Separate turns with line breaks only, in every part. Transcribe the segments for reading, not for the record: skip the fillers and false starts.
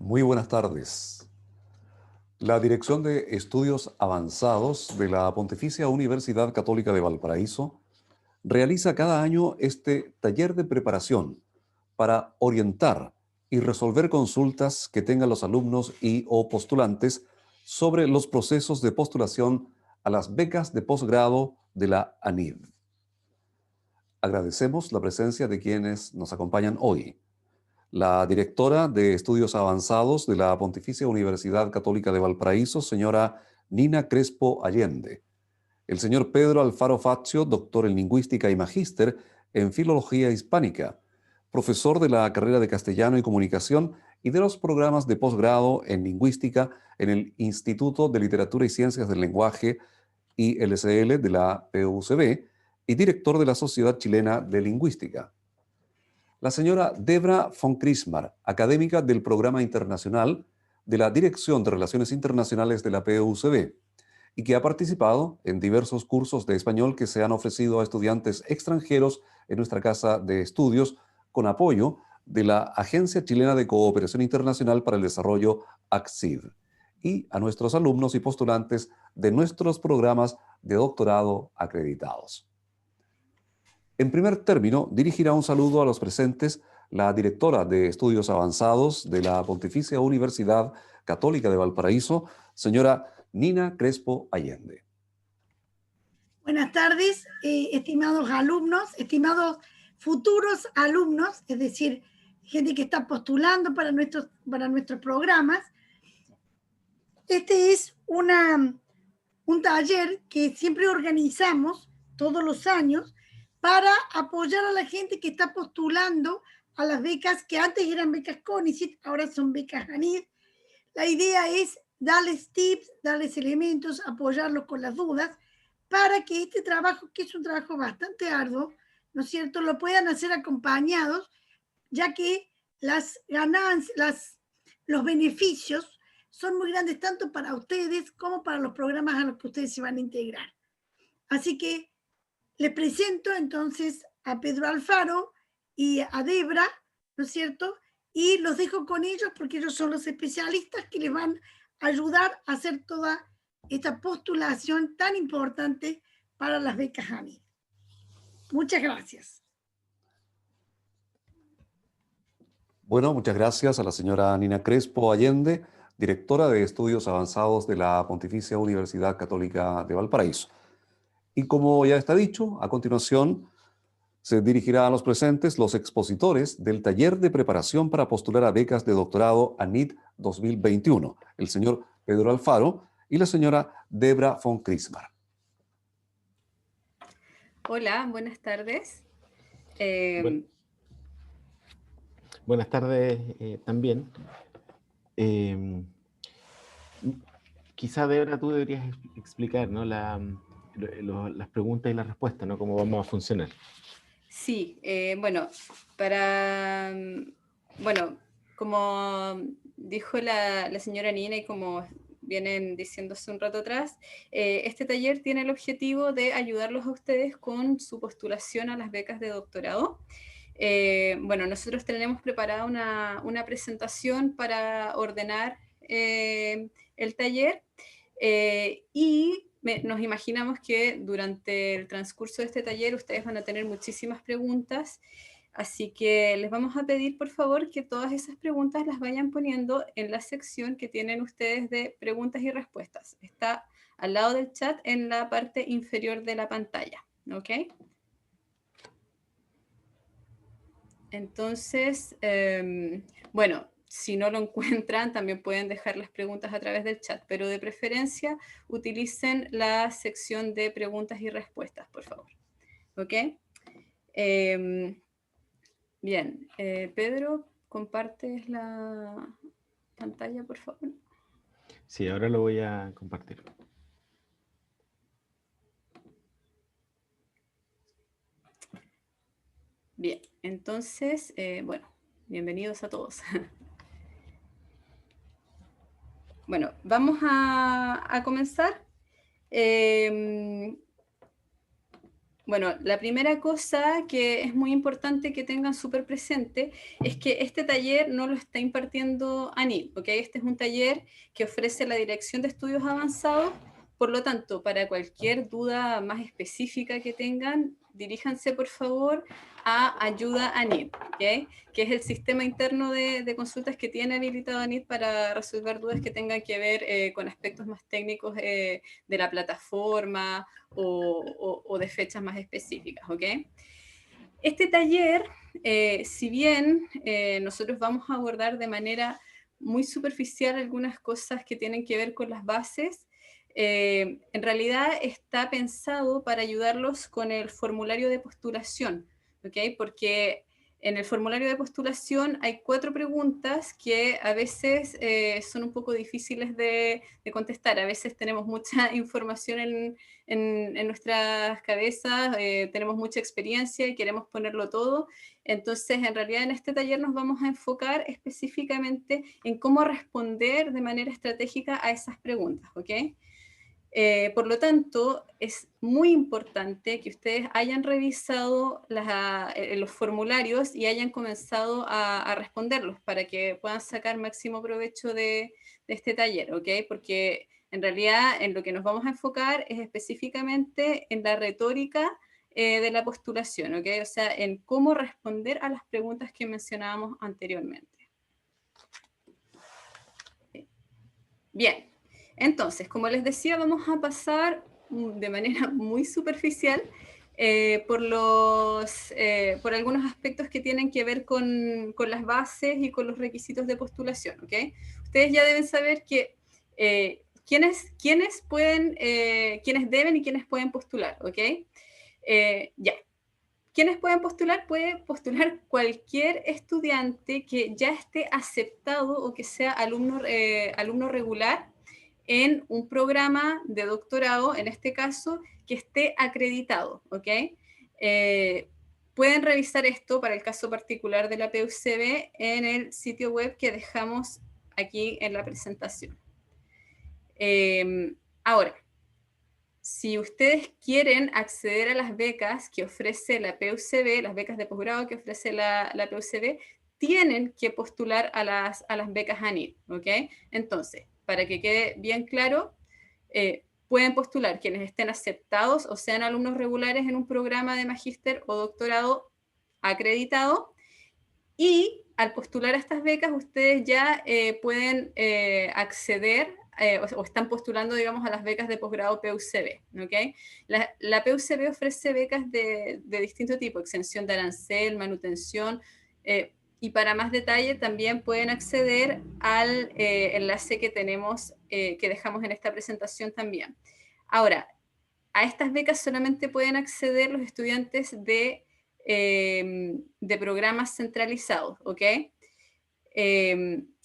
Muy buenas tardes. La Dirección de Estudios Avanzados de la Pontificia Universidad Católica de Valparaíso realiza cada año este taller de preparación para orientar y resolver consultas que tengan los alumnos y o postulantes sobre los procesos de postulación a las becas de posgrado de la ANID. Agradecemos la presencia de quienes nos acompañan hoy. La directora de Estudios Avanzados de la Pontificia Universidad Católica de Valparaíso, señora Nina Crespo Allende. El señor Pedro Alfaro Faccio, doctor en Lingüística y magíster en Filología Hispánica, profesor de la carrera de Castellano y Comunicación y de los programas de posgrado en Lingüística en el Instituto de Literatura y Ciencias del Lenguaje, ILCL, de la PUCB, y director de la Sociedad Chilena de Lingüística. La señora Debra von Krismar, académica del Programa Internacional de la Dirección de Relaciones Internacionales de la PUCB, y que ha participado en diversos cursos de español que se han ofrecido a estudiantes extranjeros en nuestra casa de estudios con apoyo de la Agencia Chilena de Cooperación Internacional para el Desarrollo, ACCID, y a nuestros alumnos y postulantes de nuestros programas de doctorado acreditados. En primer término, dirigirá un saludo a los presentes la directora de Estudios Avanzados de la Pontificia Universidad Católica de Valparaíso, señora Nina Crespo Allende.
Buenas tardes, estimados alumnos, estimados futuros alumnos, es decir, gente que está postulando para nuestros programas. Este es un taller que siempre organizamos todos los años para apoyar a la gente que está postulando a las becas que antes eran becas CONICET, ahora son becas ANID. La idea es darles tips, darles elementos, apoyarlos con las dudas, para que este trabajo, que es un trabajo bastante arduo, ¿no es cierto?, lo puedan hacer acompañados, ya que las ganancias, los beneficios son muy grandes tanto para ustedes como para los programas a los que ustedes se van a integrar. Así que les presento entonces a Pedro Alfaro y a Debra, ¿no es cierto?, y los dejo con ellos porque ellos son los especialistas que les van a ayudar a hacer toda esta postulación tan importante para las becas ANID. Muchas gracias.
Bueno, muchas gracias a la señora Nina Crespo Allende, directora de Estudios Avanzados de la Pontificia Universidad Católica de Valparaíso. Y como ya está dicho, a continuación se dirigirá a los presentes los expositores del taller de preparación para postular a becas de doctorado ANID 2021, el señor Pedro Alfaro y la señora Debra von Krismar.
Hola, buenas tardes.
Buenas tardes también. Quizá, Debra, tú deberías explicar, ¿no?, las preguntas y las respuestas, ¿no?, cómo vamos a funcionar.
Sí, como dijo la señora Nina y como vienen diciendo hace un rato atrás, este taller tiene el objetivo de ayudarlos a ustedes con su postulación a las becas de doctorado. Nosotros tenemos preparada una presentación para ordenar el taller y nos imaginamos que durante el transcurso de este taller ustedes van a tener muchísimas preguntas, así que les vamos a pedir por favor que todas esas preguntas las vayan poniendo en la sección que tienen ustedes de preguntas y respuestas. Está al lado del chat en la parte inferior de la pantalla, ¿ok? Entonces, si no lo encuentran, también pueden dejar las preguntas a través del chat, pero de preferencia utilicen la sección de preguntas y respuestas, por favor. ¿Ok? Bien, Pedro, ¿compartes la pantalla, por favor?
Sí, ahora lo voy a compartir.
Bien, entonces, bienvenidos a todos. Bueno, vamos a comenzar. Bueno, la primera cosa que es muy importante que tengan súper presente es que este taller no lo está impartiendo ANID, ¿ok? Este es un taller que ofrece la Dirección de Estudios Avanzados, por lo tanto, para cualquier duda más específica que tengan, diríjanse por favor a Ayuda ANID, ¿ok? Que es el sistema interno de consultas que tiene habilitado ANID para resolver dudas que tengan que ver con aspectos más técnicos de la plataforma, o de fechas más específicas, ¿ok? Este taller, si bien nosotros vamos a abordar de manera muy superficial algunas cosas que tienen que ver con las bases, en realidad está pensado para ayudarlos con el formulario de postulación, ¿ok? Porque en el formulario de postulación hay 4 preguntas que a veces son un poco difíciles de contestar. A veces tenemos mucha información en nuestras cabezas, tenemos mucha experiencia y queremos ponerlo todo. Entonces, en realidad en este taller nos vamos a enfocar específicamente en cómo responder de manera estratégica a esas preguntas, ¿ok? Por lo tanto, es muy importante que ustedes hayan revisado los formularios y hayan comenzado a responderlos para que puedan sacar máximo provecho de este taller, ¿ok? Porque en realidad en lo que nos vamos a enfocar es específicamente en la retórica de la postulación, ¿ok? O sea, en cómo responder a las preguntas que mencionábamos anteriormente. Bien. Entonces, como les decía, vamos a pasar de manera muy superficial por algunos aspectos que tienen que ver con las bases y con los requisitos de postulación, ¿ok? Ustedes ya deben saber que quiénes deben y quiénes pueden postular, ¿ok? Ya. ¿Quiénes pueden postular? Puede postular cualquier estudiante que ya esté aceptado o que sea alumno regular en un programa de doctorado, en este caso, que esté acreditado, ¿ok? Pueden revisar esto para el caso particular de la PUCB en el sitio web que dejamos aquí en la presentación. Ahora, si ustedes quieren acceder a las becas que ofrece la PUCB, las becas de posgrado que ofrece la PUCB, tienen que postular a las becas ANID, ¿ok? Entonces, para que quede bien claro, pueden postular quienes estén aceptados o sean alumnos regulares en un programa de magíster o doctorado acreditado, y al postular a estas becas ustedes ya pueden acceder o están postulando, digamos, a las becas de posgrado PUCB, ¿ok? La PUCB ofrece becas de distinto tipo, exención de arancel, manutención, y para más detalle también pueden acceder al enlace que tenemos, que dejamos en esta presentación también. Ahora, a estas becas solamente pueden acceder los estudiantes de programas centralizados, ¿ok?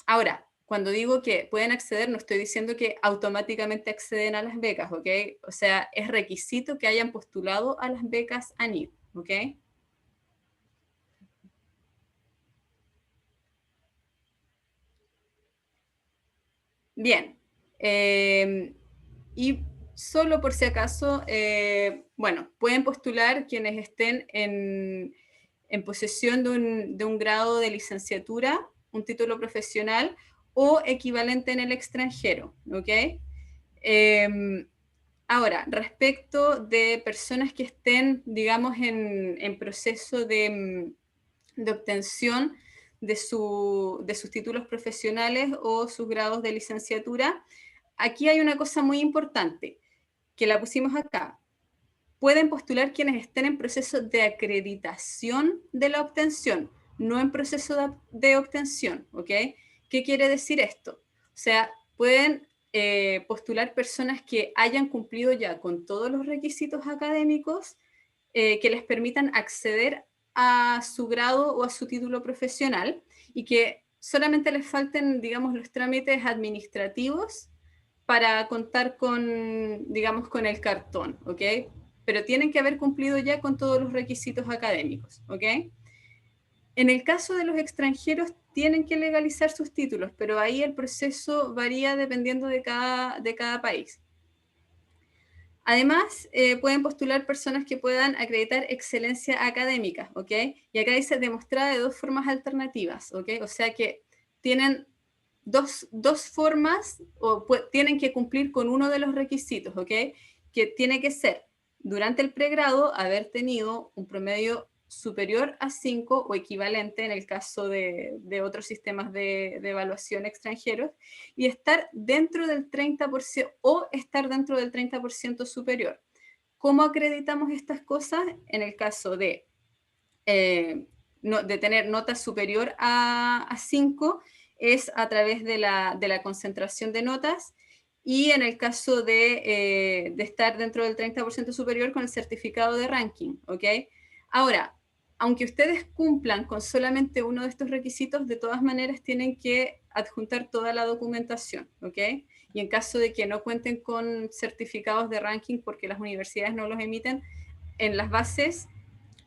Ahora, cuando digo que pueden acceder, no estoy diciendo que automáticamente acceden a las becas, ¿ok? O sea, es requisito que hayan postulado a las becas ANID, ¿ok? Bien. Y solo por si acaso, bueno, pueden postular quienes estén en posesión de un grado de licenciatura, un título profesional o equivalente en el extranjero, ¿ok? Ahora, respecto de personas que estén, digamos, en proceso de obtención de sus títulos profesionales o sus grados de licenciatura, aquí hay una cosa muy importante, que la pusimos acá. Pueden postular quienes estén en proceso de acreditación de la obtención, no en proceso de obtención, ¿ok? ¿Qué quiere decir esto? O sea, pueden postular personas que hayan cumplido ya con todos los requisitos académicos que les permitan acceder a su grado o a su título profesional y que solamente les falten, digamos, los trámites administrativos para contar con, digamos, con el cartón, ¿ok? Pero tienen que haber cumplido ya con todos los requisitos académicos, ¿ok? En el caso de los extranjeros, tienen que legalizar sus títulos, pero ahí el proceso varía dependiendo de cada país. Además, pueden postular personas que puedan acreditar excelencia académica, ¿ok? Y acá dice demostrada de 2 formas alternativas, ¿ok? O sea que tienen dos formas, o tienen que cumplir con uno de los requisitos, ¿ok? Que tiene que ser, durante el pregrado, haber tenido un promedio superior a 5 o equivalente en el caso de otros sistemas de evaluación extranjeros, y estar dentro del 30% o estar dentro del 30% superior. ¿Cómo acreditamos estas cosas? En el caso de tener nota superior a 5, es a través de la concentración de notas, y en el caso de estar dentro del 30% superior, con el certificado de ranking, ¿ok? Ahora, aunque ustedes cumplan con solamente uno de estos requisitos, de todas maneras tienen que adjuntar toda la documentación, ¿ok? Y en caso de que no cuenten con certificados de ranking porque las universidades no los emiten, en las bases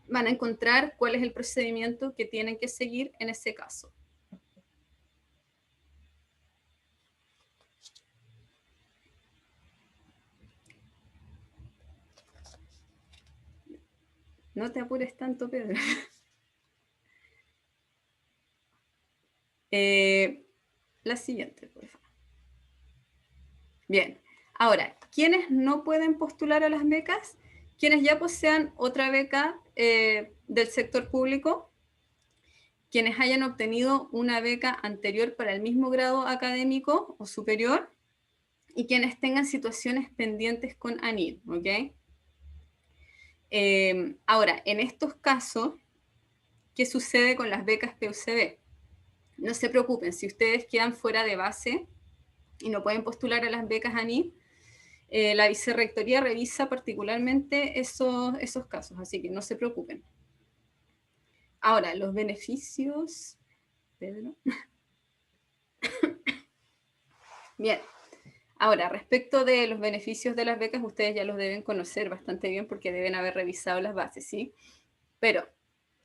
van a encontrar cuál es el procedimiento que tienen que seguir en ese caso. No te apures tanto, Pedro. La siguiente, por favor. Bien, ahora, ¿quiénes no pueden postular a las becas? Quienes ya posean otra beca del sector público, quienes hayan obtenido una beca anterior para el mismo grado académico o superior, y quienes tengan situaciones pendientes con ANID, ¿ok? Ahora, en estos casos, ¿qué sucede con las becas PUCB? No se preocupen, si ustedes quedan fuera de base y no pueden postular a las becas ANID, la vicerrectoría revisa particularmente esos casos, así que no se preocupen. Ahora, los beneficios... Pedro. Bien. Ahora, respecto de los beneficios de las becas, ustedes ya los deben conocer bastante bien porque deben haber revisado las bases, ¿sí? Pero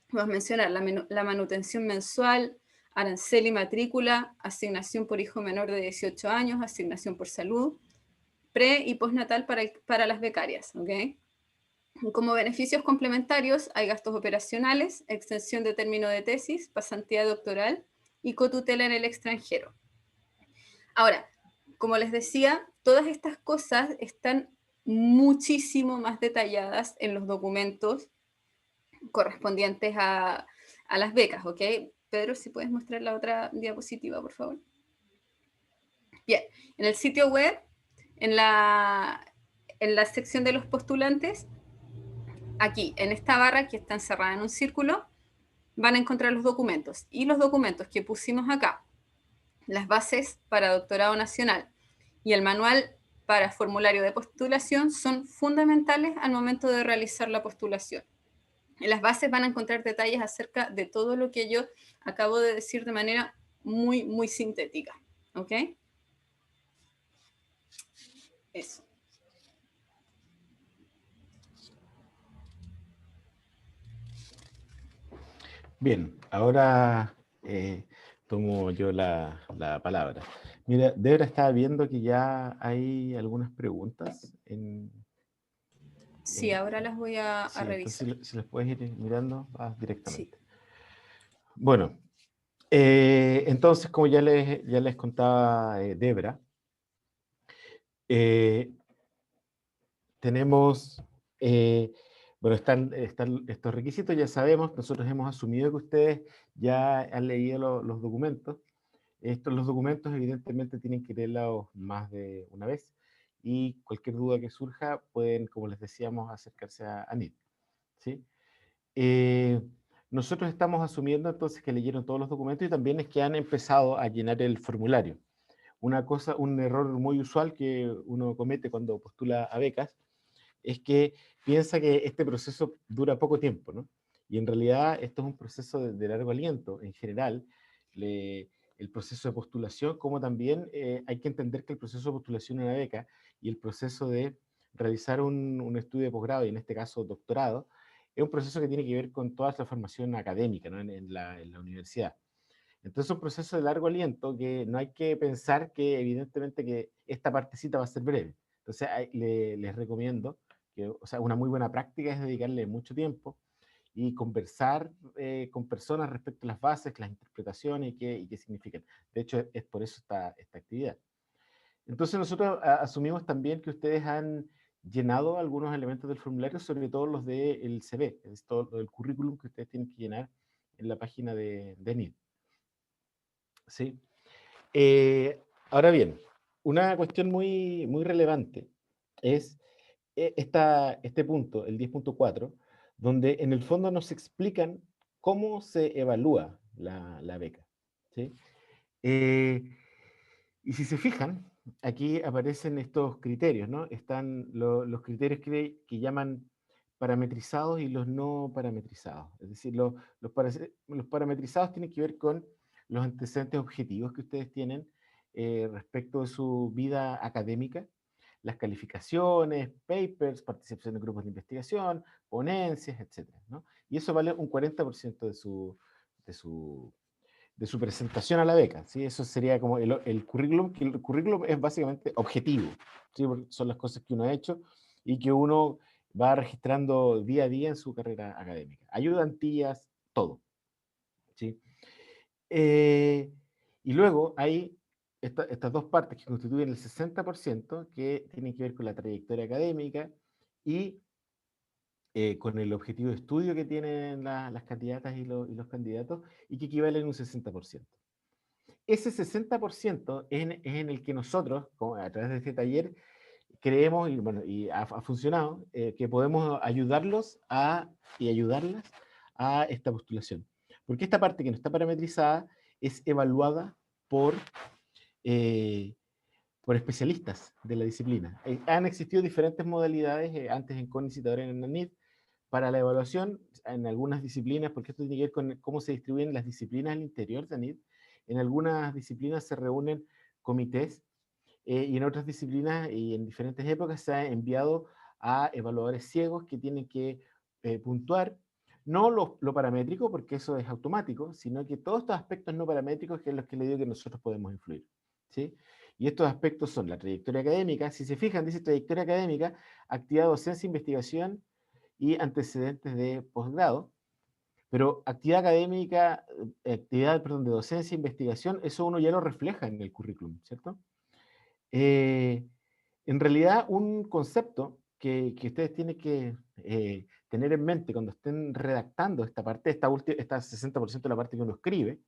vamos a mencionar la manutención mensual, arancel y matrícula, asignación por hijo menor de 18 años, asignación por salud, pre- y postnatal para las becarias, ¿ok? Como beneficios complementarios hay gastos operacionales, extensión de término de tesis, pasantía doctoral y cotutela en el extranjero. Ahora, como les decía, todas estas cosas están muchísimo más detalladas en los documentos correspondientes a las becas, ¿ok? Pedro, si puedes mostrar la otra diapositiva, por favor. Bien, en el sitio web, en la sección de los postulantes, aquí, en esta barra que está encerrada en un círculo, van a encontrar los documentos. Y los documentos que pusimos acá, las bases para doctorado nacional y el manual para formulario de postulación, son fundamentales al momento de realizar la postulación. En las bases van a encontrar detalles acerca de todo lo que yo acabo de decir de manera muy, muy sintética. ¿Ok? Eso.
Bien, ahora tomo yo la palabra. Mira, Debra estaba viendo que ya hay algunas preguntas
Sí, ahora las voy a
sí,
revisar.
entonces si las puedes ir mirando, vas
Sí.
directamente. Bueno, entonces, como ya les contaba Debra, tenemos, bueno, están estos requisitos, ya sabemos, nosotros hemos asumido que ustedes ya han leído los documentos. Los documentos evidentemente tienen que leerlos más de una vez, y cualquier duda que surja pueden, como les decíamos, acercarse a NID, ¿sí? Nosotros estamos asumiendo entonces que leyeron todos los documentos y también es que han empezado a llenar el formulario. Un error muy usual que uno comete cuando postula a becas es que piensa que este proceso dura poco tiempo, ¿no? Y en realidad esto es un proceso de largo aliento. En general, el proceso de postulación, como también hay que entender que el proceso de postulación a una beca y el proceso de realizar un estudio de posgrado, y en este caso doctorado, es un proceso que tiene que ver con toda la formación académica, ¿no? en la universidad. Entonces es un proceso de largo aliento que no hay que pensar que evidentemente que esta partecita va a ser breve. Entonces, les recomiendo que, o sea, una muy buena práctica es dedicarle mucho tiempo y conversar con personas respecto a las bases, las interpretaciones y qué significan. De hecho, es por eso esta actividad. Entonces nosotros asumimos también que ustedes han llenado algunos elementos del formulario, sobre todo los del CV, es todo el currículum que ustedes tienen que llenar en la página de NID. ¿Sí? Ahora bien, una cuestión muy relevante es este punto, el 10.4, donde en el fondo nos explican cómo se evalúa la beca. ¿Sí? Y si se fijan, aquí aparecen estos criterios, ¿no? Están los criterios que llaman parametrizados y los no parametrizados. Es decir, los parametrizados tienen que ver con los antecedentes objetivos que ustedes tienen respecto de su vida académica, las calificaciones, papers, participación en grupos de investigación, ponencias, etc., ¿no? Y eso vale un 40% de su presentación a la beca, ¿sí? Eso sería como el currículum, que el currículum es básicamente objetivo, ¿sí? Porque son las cosas que uno ha hecho y que uno va registrando día a día en su carrera académica. Ayudantías, todo, ¿sí? Y luego hay estas dos partes que constituyen el 60%, que tienen que ver con la trayectoria académica y con el objetivo de estudio que tienen las candidatas y los candidatos, y que equivalen a un 60%. Ese 60% es en el que nosotros, a través de este taller, creemos, y, bueno, y ha funcionado, que podemos ayudarlos y ayudarlas a esta postulación. Porque esta parte que no está parametrizada es evaluada eh, por especialistas de la disciplina. Han existido diferentes modalidades, antes en CONICET, ahora en NANID, para la evaluación en algunas disciplinas, porque esto tiene que ver con cómo se distribuyen las disciplinas al interior de ANID. En algunas disciplinas se reúnen comités y en otras disciplinas y en diferentes épocas se ha enviado a evaluadores ciegos que tienen que puntuar no lo paramétrico, porque eso es automático, sino que todos estos aspectos no paramétricos, que es los que le digo que nosotros podemos influir, ¿sí? Y estos aspectos son la trayectoria académica. Si se fijan, dice trayectoria académica, actividad docencia, investigación y antecedentes de posgrado. Pero actividad académica, perdón, de docencia e investigación, eso uno ya lo refleja en el currículum, ¿cierto? En realidad, un concepto que ustedes tienen que tener en mente cuando estén redactando esta parte, esta 60% de la parte que uno escribe,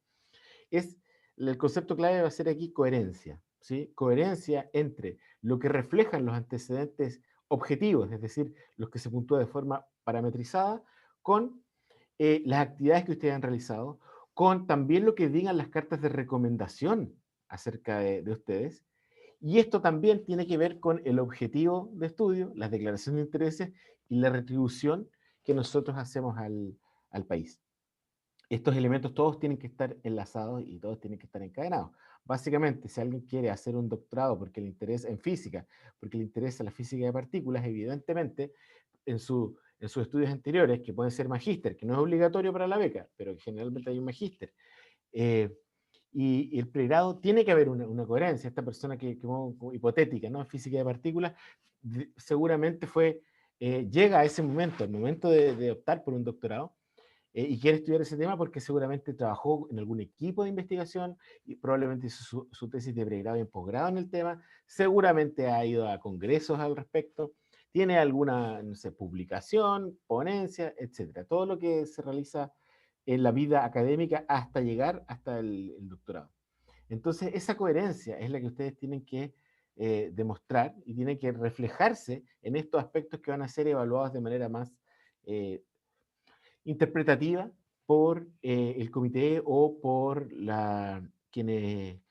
es el concepto clave va a ser aquí coherencia, ¿sí? Coherencia entre lo que reflejan los antecedentes objetivos, es decir, los que se puntúa de forma parametrizada, con las actividades que ustedes han realizado, con también lo que digan las cartas de recomendación acerca de ustedes. Y esto también tiene que ver con el objetivo de estudio, las declaraciones de intereses y la retribución que nosotros hacemos al país. Estos elementos todos tienen que estar enlazados y todos tienen que estar encadenados. Básicamente, si alguien quiere hacer un doctorado porque le interesa en física, porque le interesa la física de partículas, evidentemente, en sus estudios anteriores, que pueden ser magíster, que no es obligatorio para la beca, pero generalmente hay un magíster, y el pregrado, tiene que haber una coherencia. Esta persona como hipotética, ¿no? Física de partículas, seguramente llega a ese momento, el momento de optar por un doctorado, y quiere estudiar ese tema porque seguramente trabajó en algún equipo de investigación y probablemente hizo su tesis de pregrado y posgrado en el tema, seguramente ha ido a congresos al respecto, tiene alguna, no sé, publicación, ponencia, etcétera. Todo lo que se realiza en la vida académica hasta llegar hasta el doctorado. Entonces, esa coherencia es la que ustedes tienen que demostrar y tiene que reflejarse en estos aspectos que van a ser evaluados de manera más interpretativa por el comité o por quienes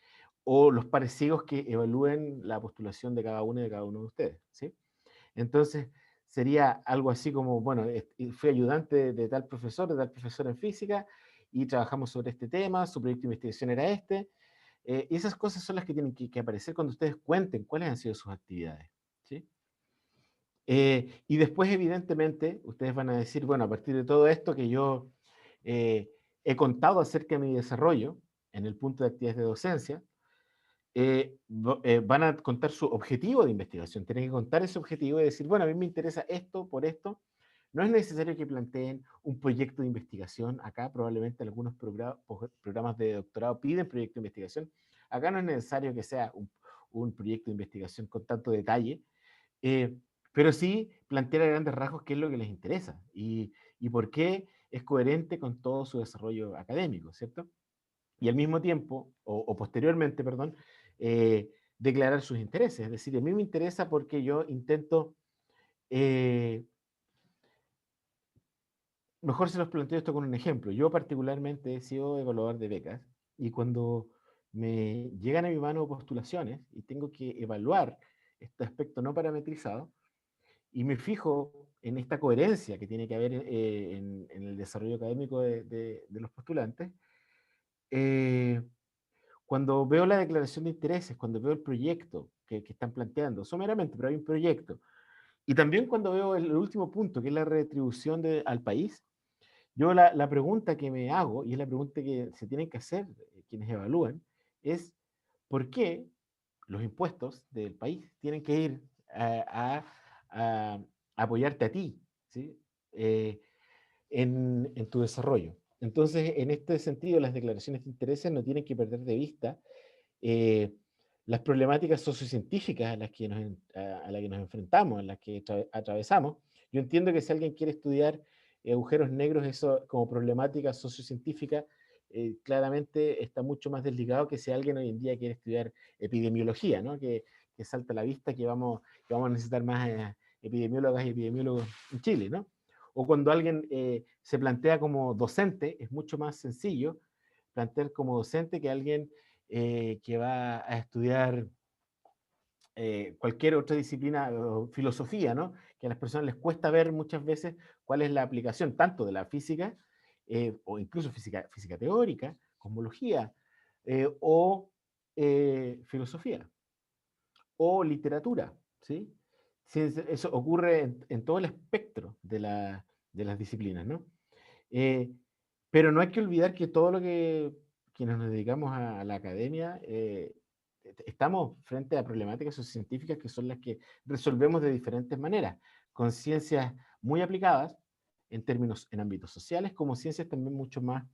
o los pares ciegos que evalúen la postulación de cada uno y de cada uno de ustedes, ¿sí? Entonces, sería algo así como, bueno, fui ayudante de tal profesor en física, y trabajamos sobre este tema, su proyecto de investigación era este, y esas cosas son las que tienen que aparecer cuando ustedes cuenten cuáles han sido sus actividades, ¿sí? Y después, evidentemente, ustedes van a decir, bueno, a partir de todo esto que yo he contado acerca de mi desarrollo en el punto de actividades de docencia, van a contar su objetivo de investigación. Tienen que contar ese objetivo y decir, bueno, a mí me interesa esto por esto. No es necesario que planteen un proyecto de investigación. Acá probablemente algunos programas de doctorado piden proyecto de investigación. Acá no es necesario que sea un proyecto de investigación con tanto detalle, eh, pero sí plantear a grandes rasgos qué es lo que les interesa y por qué es coherente con todo su desarrollo académico, ¿cierto? Y al mismo tiempo, o posteriormente, perdón, declarar sus intereses. Es decir, a mí me interesa porque yo intento, eh, mejor se los planteo esto con un ejemplo. Yo particularmente he sido evaluador de becas y cuando me llegan a mi mano postulaciones y tengo que evaluar este aspecto no parametrizado y me fijo en esta coherencia que tiene que haber en el desarrollo académico de los postulantes, eh, cuando veo la declaración de intereses, cuando veo el proyecto que están planteando, someramente, pero hay un proyecto, y también cuando veo el último punto, que es la retribución al país, yo la pregunta que me hago, y es la pregunta que se tienen que hacer quienes evalúan, es ¿por qué los impuestos del país tienen que ir a apoyarte a ti, ¿sí? En tu desarrollo? Entonces, en este sentido, las declaraciones de intereses no tienen que perder de vista eh, las problemáticas sociocientíficas a las que nos enfrentamos, a las que atravesamos. Yo entiendo que si alguien quiere estudiar agujeros negros, eso como problemática sociocientífica, claramente está mucho más desligado que si alguien hoy en día quiere estudiar epidemiología, ¿no? Que salta a la vista que vamos a necesitar más epidemiólogas y epidemiólogos en Chile, ¿no? O cuando alguien se plantea como docente, es mucho más sencillo plantear como docente que alguien que va a estudiar cualquier otra disciplina o filosofía, ¿no? Que a las personas les cuesta ver muchas veces cuál es la aplicación tanto de la física o incluso física teórica, cosmología o filosofía o literatura, ¿sí? Sí, eso ocurre en todo el espectro de las disciplinas, ¿no? Eh, pero no hay que olvidar que todo lo que quienes nos dedicamos a la academia, estamos frente a problemáticas sociocientíficas que son las que resolvemos de diferentes maneras, con ciencias muy aplicadas en términos en ámbitos sociales, como ciencias también mucho más,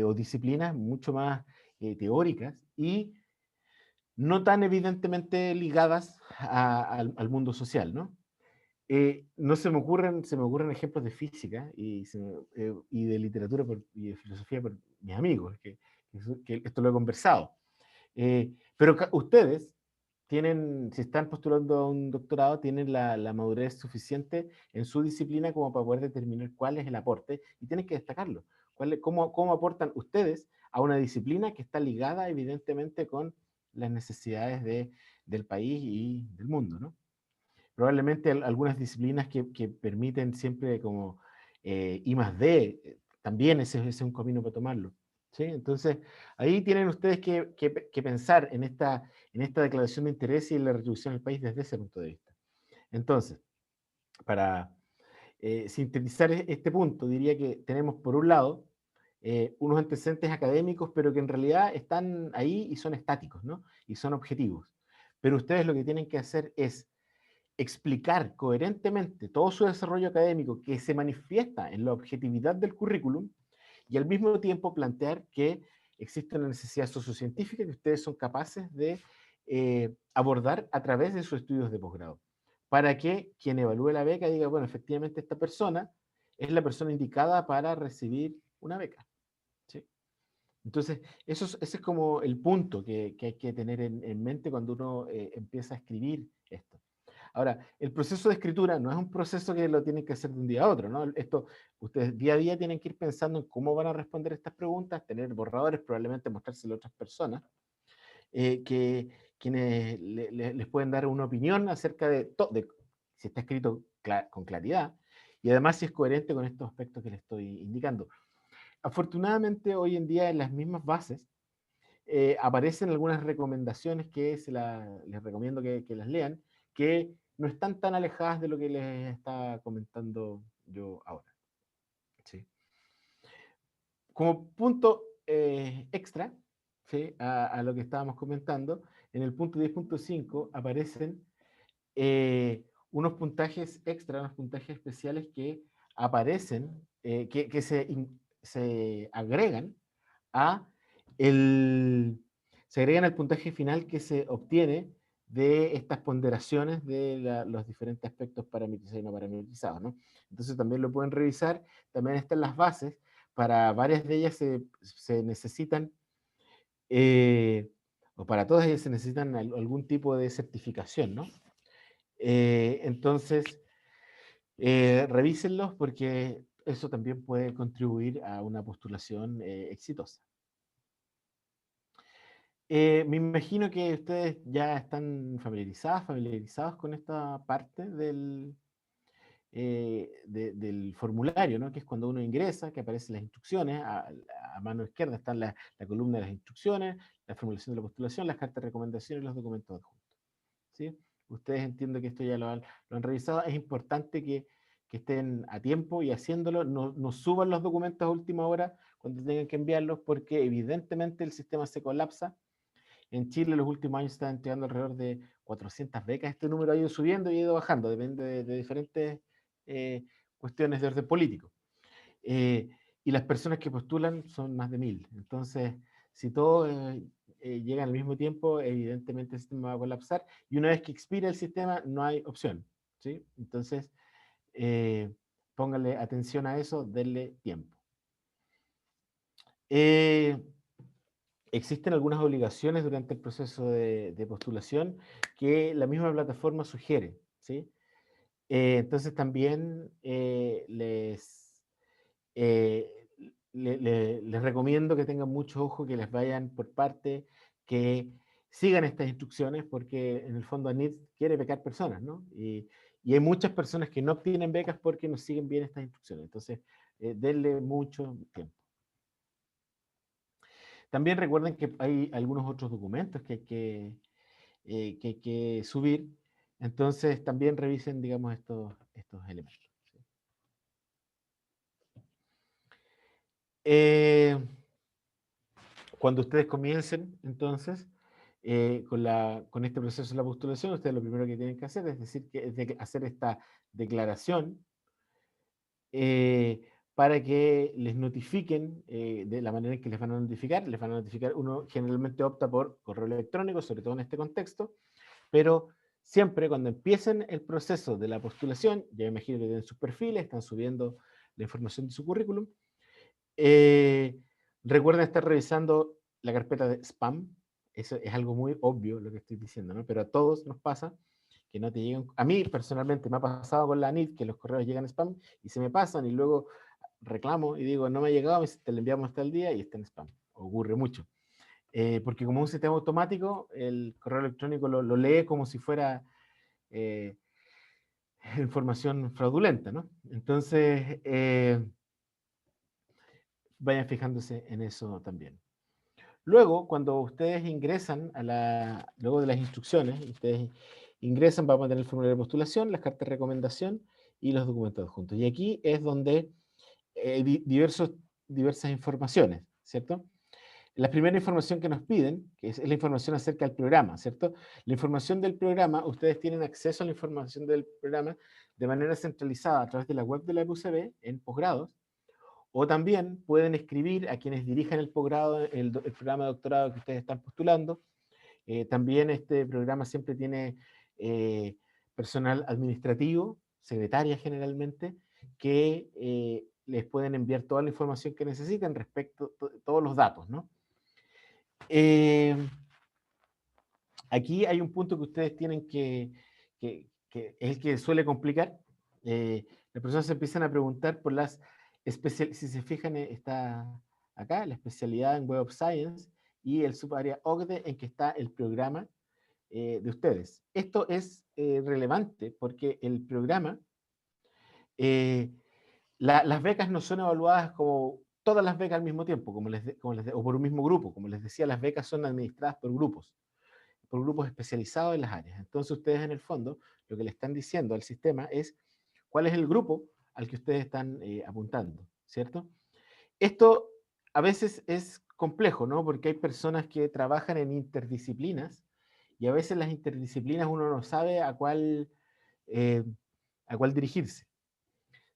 o disciplinas mucho más teóricas y no tan evidentemente ligadas al mundo social, ¿no? No se me ocurren ejemplos de física y de literatura y de filosofía por mis amigos, que esto lo he conversado. Pero ustedes tienen, si están postulando a un doctorado, tienen la madurez suficiente en su disciplina como para poder determinar cuál es el aporte y tienen que destacarlo. Cómo aportan ustedes a una disciplina que está ligada evidentemente con las necesidades del país y del mundo, ¿no? Probablemente algunas disciplinas que permiten siempre como I más D, también ese es un camino para tomarlo. ¿Sí? Entonces, ahí tienen ustedes que pensar en esta declaración de interés y la retribución al país desde ese punto de vista. Entonces, para sintetizar este punto, diría que tenemos por un lado unos antecedentes académicos, pero que en realidad están ahí y son estáticos, ¿no? Y son objetivos. Pero ustedes lo que tienen que hacer es explicar coherentemente todo su desarrollo académico que se manifiesta en la objetividad del currículum y al mismo tiempo plantear que existe una necesidad sociocientífica que ustedes son capaces de abordar a través de sus estudios de posgrado, para que quien evalúe la beca diga, bueno, efectivamente esta persona es la persona indicada para recibir una beca. ¿Sí? Entonces, ese es como el punto que hay que tener en mente cuando uno empieza a escribir esto. Ahora, el proceso de escritura no es un proceso que lo tienen que hacer de un día a otro, ¿no? Esto, ustedes día a día tienen que ir pensando en cómo van a responder estas preguntas, tener borradores, probablemente mostrárselo a otras personas, quienes les pueden dar una opinión acerca de si está escrito con claridad y además si es coherente con estos aspectos que les estoy indicando. Afortunadamente, hoy en día en las mismas bases aparecen algunas recomendaciones que les recomiendo que las lean, que no están tan alejadas de lo que les está comentando yo ahora. ¿Sí? Como punto extra, ¿sí? A lo que estábamos comentando, en el punto 10.5 aparecen unos puntajes extra, unos puntajes especiales que aparecen, que se agregan a se agregan al puntaje final que se obtiene de estas ponderaciones de los diferentes aspectos parametrizados y no parametrizados, ¿no? Entonces también lo pueden revisar, también están las bases, para varias de ellas se necesitan, o para todas ellas se necesitan algún tipo de certificación, ¿no? Entonces, revísenlos porque eso también puede contribuir a una postulación exitosa. Me imagino que ustedes ya están familiarizados con esta parte del formulario, ¿no? Que es cuando uno ingresa, que aparecen las instrucciones, a mano izquierda están la columna de las instrucciones, la formulación de la postulación, las cartas de recomendación y los documentos adjuntos, ¿sí? Ustedes entiendo que esto ya lo han revisado. Es importante que estén a tiempo y haciéndolo, no suban los documentos a última hora cuando tengan que enviarlos, porque evidentemente el sistema se colapsa. En Chile en los últimos años se están entregando alrededor de 400 becas. Este número ha ido subiendo y ha ido bajando, depende de diferentes cuestiones de orden político. Y las personas que postulan son más de 1000. Entonces, si todos llegan al mismo tiempo, evidentemente el sistema va a colapsar. Y una vez que expira el sistema, no hay opción, ¿sí? Entonces, pónganle atención a eso, denle tiempo. Existen algunas obligaciones durante el proceso de postulación que la misma plataforma sugiere, ¿sí? Entonces también eh, les recomiendo que tengan mucho ojo, que les vayan por parte, que sigan estas instrucciones, porque en el fondo ANID quiere becar personas, ¿no? Y hay muchas personas que no obtienen becas porque no siguen bien estas instrucciones. Entonces, denle mucho tiempo. También recuerden que hay algunos otros documentos que hay que subir. Entonces, también revisen, digamos, estos elementos. Cuando ustedes comiencen, entonces, con este proceso de la postulación, ustedes lo primero que tienen que hacer es decir, hacer esta declaración para que les notifiquen de la manera en que les van a notificar. Les van a notificar, uno generalmente opta por correo electrónico, sobre todo en este contexto, pero siempre cuando empiecen el proceso de la postulación, ya me imagino que tienen sus perfiles, están subiendo la información de su currículum, recuerden estar revisando la carpeta de spam. Eso es algo muy obvio lo que estoy diciendo, ¿no? Pero a todos nos pasa que no te llegan. A mí personalmente me ha pasado con la NIT que los correos llegan spam y se me pasan y luego reclamo y digo, no me ha llegado, me dice, te lo enviamos hasta el día y está en spam. Ocurre mucho. Porque como un sistema automático, el correo electrónico lo lee como si fuera información fraudulenta, ¿no? Entonces, vayan fijándose en eso también. Luego, cuando ustedes ingresan luego de las instrucciones, ustedes ingresan, vamos a tener el formulario de postulación, las cartas de recomendación y los documentos adjuntos. Y aquí es donde diversas informaciones, ¿cierto? La primera información que nos piden, que es la información acerca del programa, ¿cierto? La información del programa, ustedes tienen acceso a la información del programa de manera centralizada a través de la web de la UCB en posgrados, o también pueden escribir a quienes dirijan el posgrado, el programa de doctorado que ustedes están postulando. También este programa siempre tiene personal administrativo, secretaria generalmente, que les pueden enviar toda la información que necesiten respecto a todos los datos, ¿no? Aquí hay un punto que ustedes tienen que es el que suele complicar. Las personas se empiezan a preguntar por las especialidades. Si se fijan, está acá la especialidad en Web of Science y el subárea OCDE en que está el programa de ustedes. Esto es relevante porque el programa, las becas no son evaluadas como todas las becas al mismo tiempo, o por un mismo grupo. Como les decía, las becas son administradas por grupos especializados en las áreas. Entonces ustedes en el fondo lo que le están diciendo al sistema es cuál es el grupo al que ustedes están apuntando, ¿cierto? Esto a veces es complejo, ¿no? Porque hay personas que trabajan en interdisciplinas y a veces las interdisciplinas uno no sabe eh, a cuál dirigirse.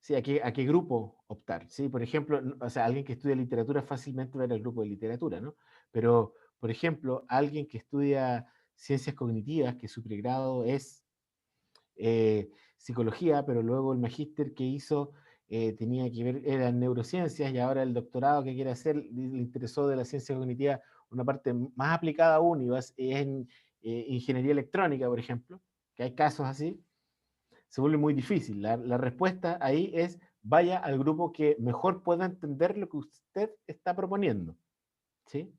Sí, a qué grupo optar, ¿sí? Por ejemplo, o sea, alguien que estudia literatura fácilmente va a ir al grupo de literatura, ¿no? Pero, por ejemplo, alguien que estudia ciencias cognitivas, que su pregrado es psicología, pero luego el magíster que hizo tenía que ver, era en neurociencias, y ahora el doctorado que quiere hacer le interesó de la ciencia cognitiva una parte más aplicada aún, y es en ingeniería electrónica, por ejemplo, que hay casos así, se vuelve muy difícil. La respuesta ahí es: vaya al grupo que mejor pueda entender lo que usted está proponiendo, ¿sí?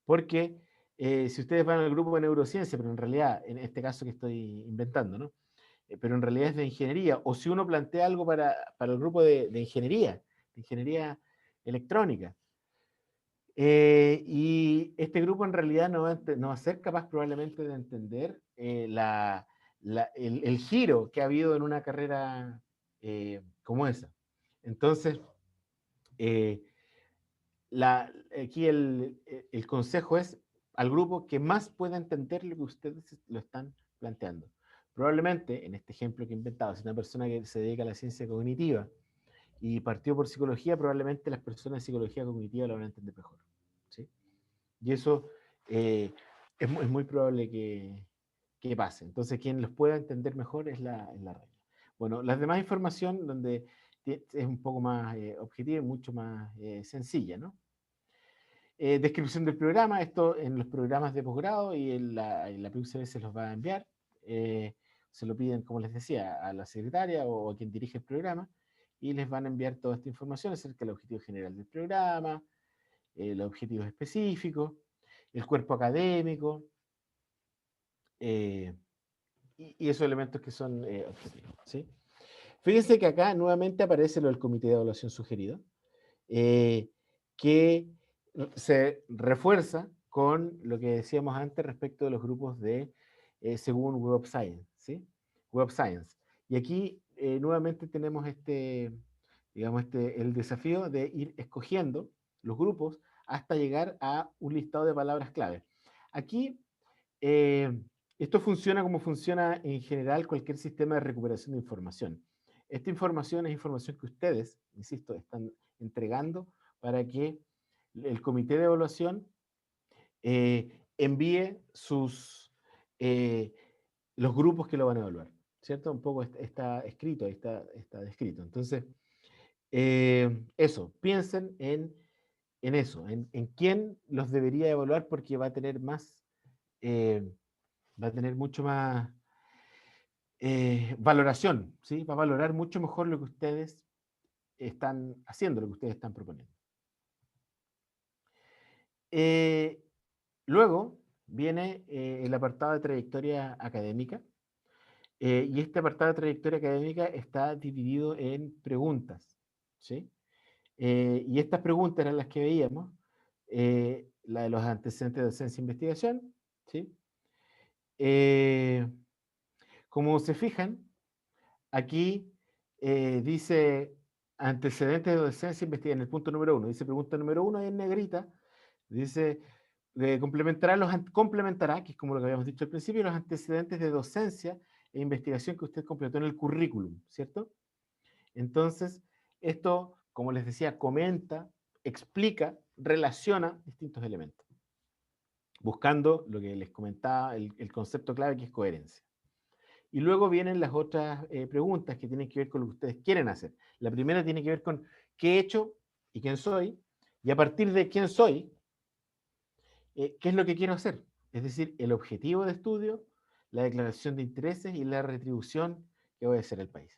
Porque si ustedes van al grupo de neurociencia, pero en realidad, en este caso que estoy inventando, ¿no? Pero en realidad es de ingeniería, o si uno plantea algo para el grupo de ingeniería electrónica, y este grupo en realidad no va a ser capaz probablemente de entender el giro que ha habido en una carrera como esa. Entonces, eh, aquí el consejo es al grupo que más pueda entender lo que ustedes lo están planteando. Probablemente, en este ejemplo que he inventado, si una persona que se dedica a la ciencia cognitiva y partió por psicología, probablemente las personas de psicología cognitiva lo van a entender mejor, ¿sí? Y eso es muy probable que pase. Entonces, quien los pueda entender mejor es la regla. Bueno, las demás información, donde es un poco más objetiva y mucho más sencilla, ¿no? Descripción del programa, esto en los programas de posgrado y en la PUCB se los va a enviar. Se lo piden, como les decía, a la secretaria o a quien dirige el programa, y les van a enviar toda esta información acerca del objetivo general del programa, los objetivos específicos, el cuerpo académico, y esos elementos que son objetivos, ¿sí? Fíjense que acá nuevamente aparece lo del comité de evaluación sugerido, que se refuerza con lo que decíamos antes respecto de los grupos de según Web of Science, ¿sí? Web of Science. Y aquí nuevamente tenemos digamos, el desafío de ir escogiendo los grupos hasta llegar a un listado de palabras clave. Aquí, esto funciona como funciona en general cualquier sistema de recuperación de información. Esta información es información que ustedes, insisto, están entregando para que el comité de evaluación envíe los grupos que lo van a evaluar, ¿cierto? Un poco está escrito, está descrito. Entonces, eso, piensen en eso, en quién los debería evaluar, porque va a tener mucho más valoración, ¿sí? Va a valorar mucho mejor lo que ustedes están haciendo, lo que ustedes están proponiendo. Luego viene el apartado de trayectoria académica, y este apartado de trayectoria académica está dividido en preguntas, ¿sí? Y estas preguntas eran las que veíamos, la de los antecedentes de docencia e investigación, ¿sí? Como se fijan, aquí dice antecedentes de docencia e investigación, en el punto número 1, dice pregunta número 1 en negrita, dice complementará, que es como lo que habíamos dicho al principio, los antecedentes de docencia e investigación que usted completó en el currículum, ¿cierto? Entonces, esto, como les decía, comenta, explica, relaciona distintos elementos, buscando lo que les comentaba, el concepto clave, que es coherencia. Y luego vienen las otras preguntas que tienen que ver con lo que ustedes quieren hacer. La primera tiene que ver con qué he hecho y quién soy, y a partir de quién soy, qué es lo que quiero hacer. Es decir, el objetivo de estudio, la declaración de intereses y la retribución que voy a hacer al país.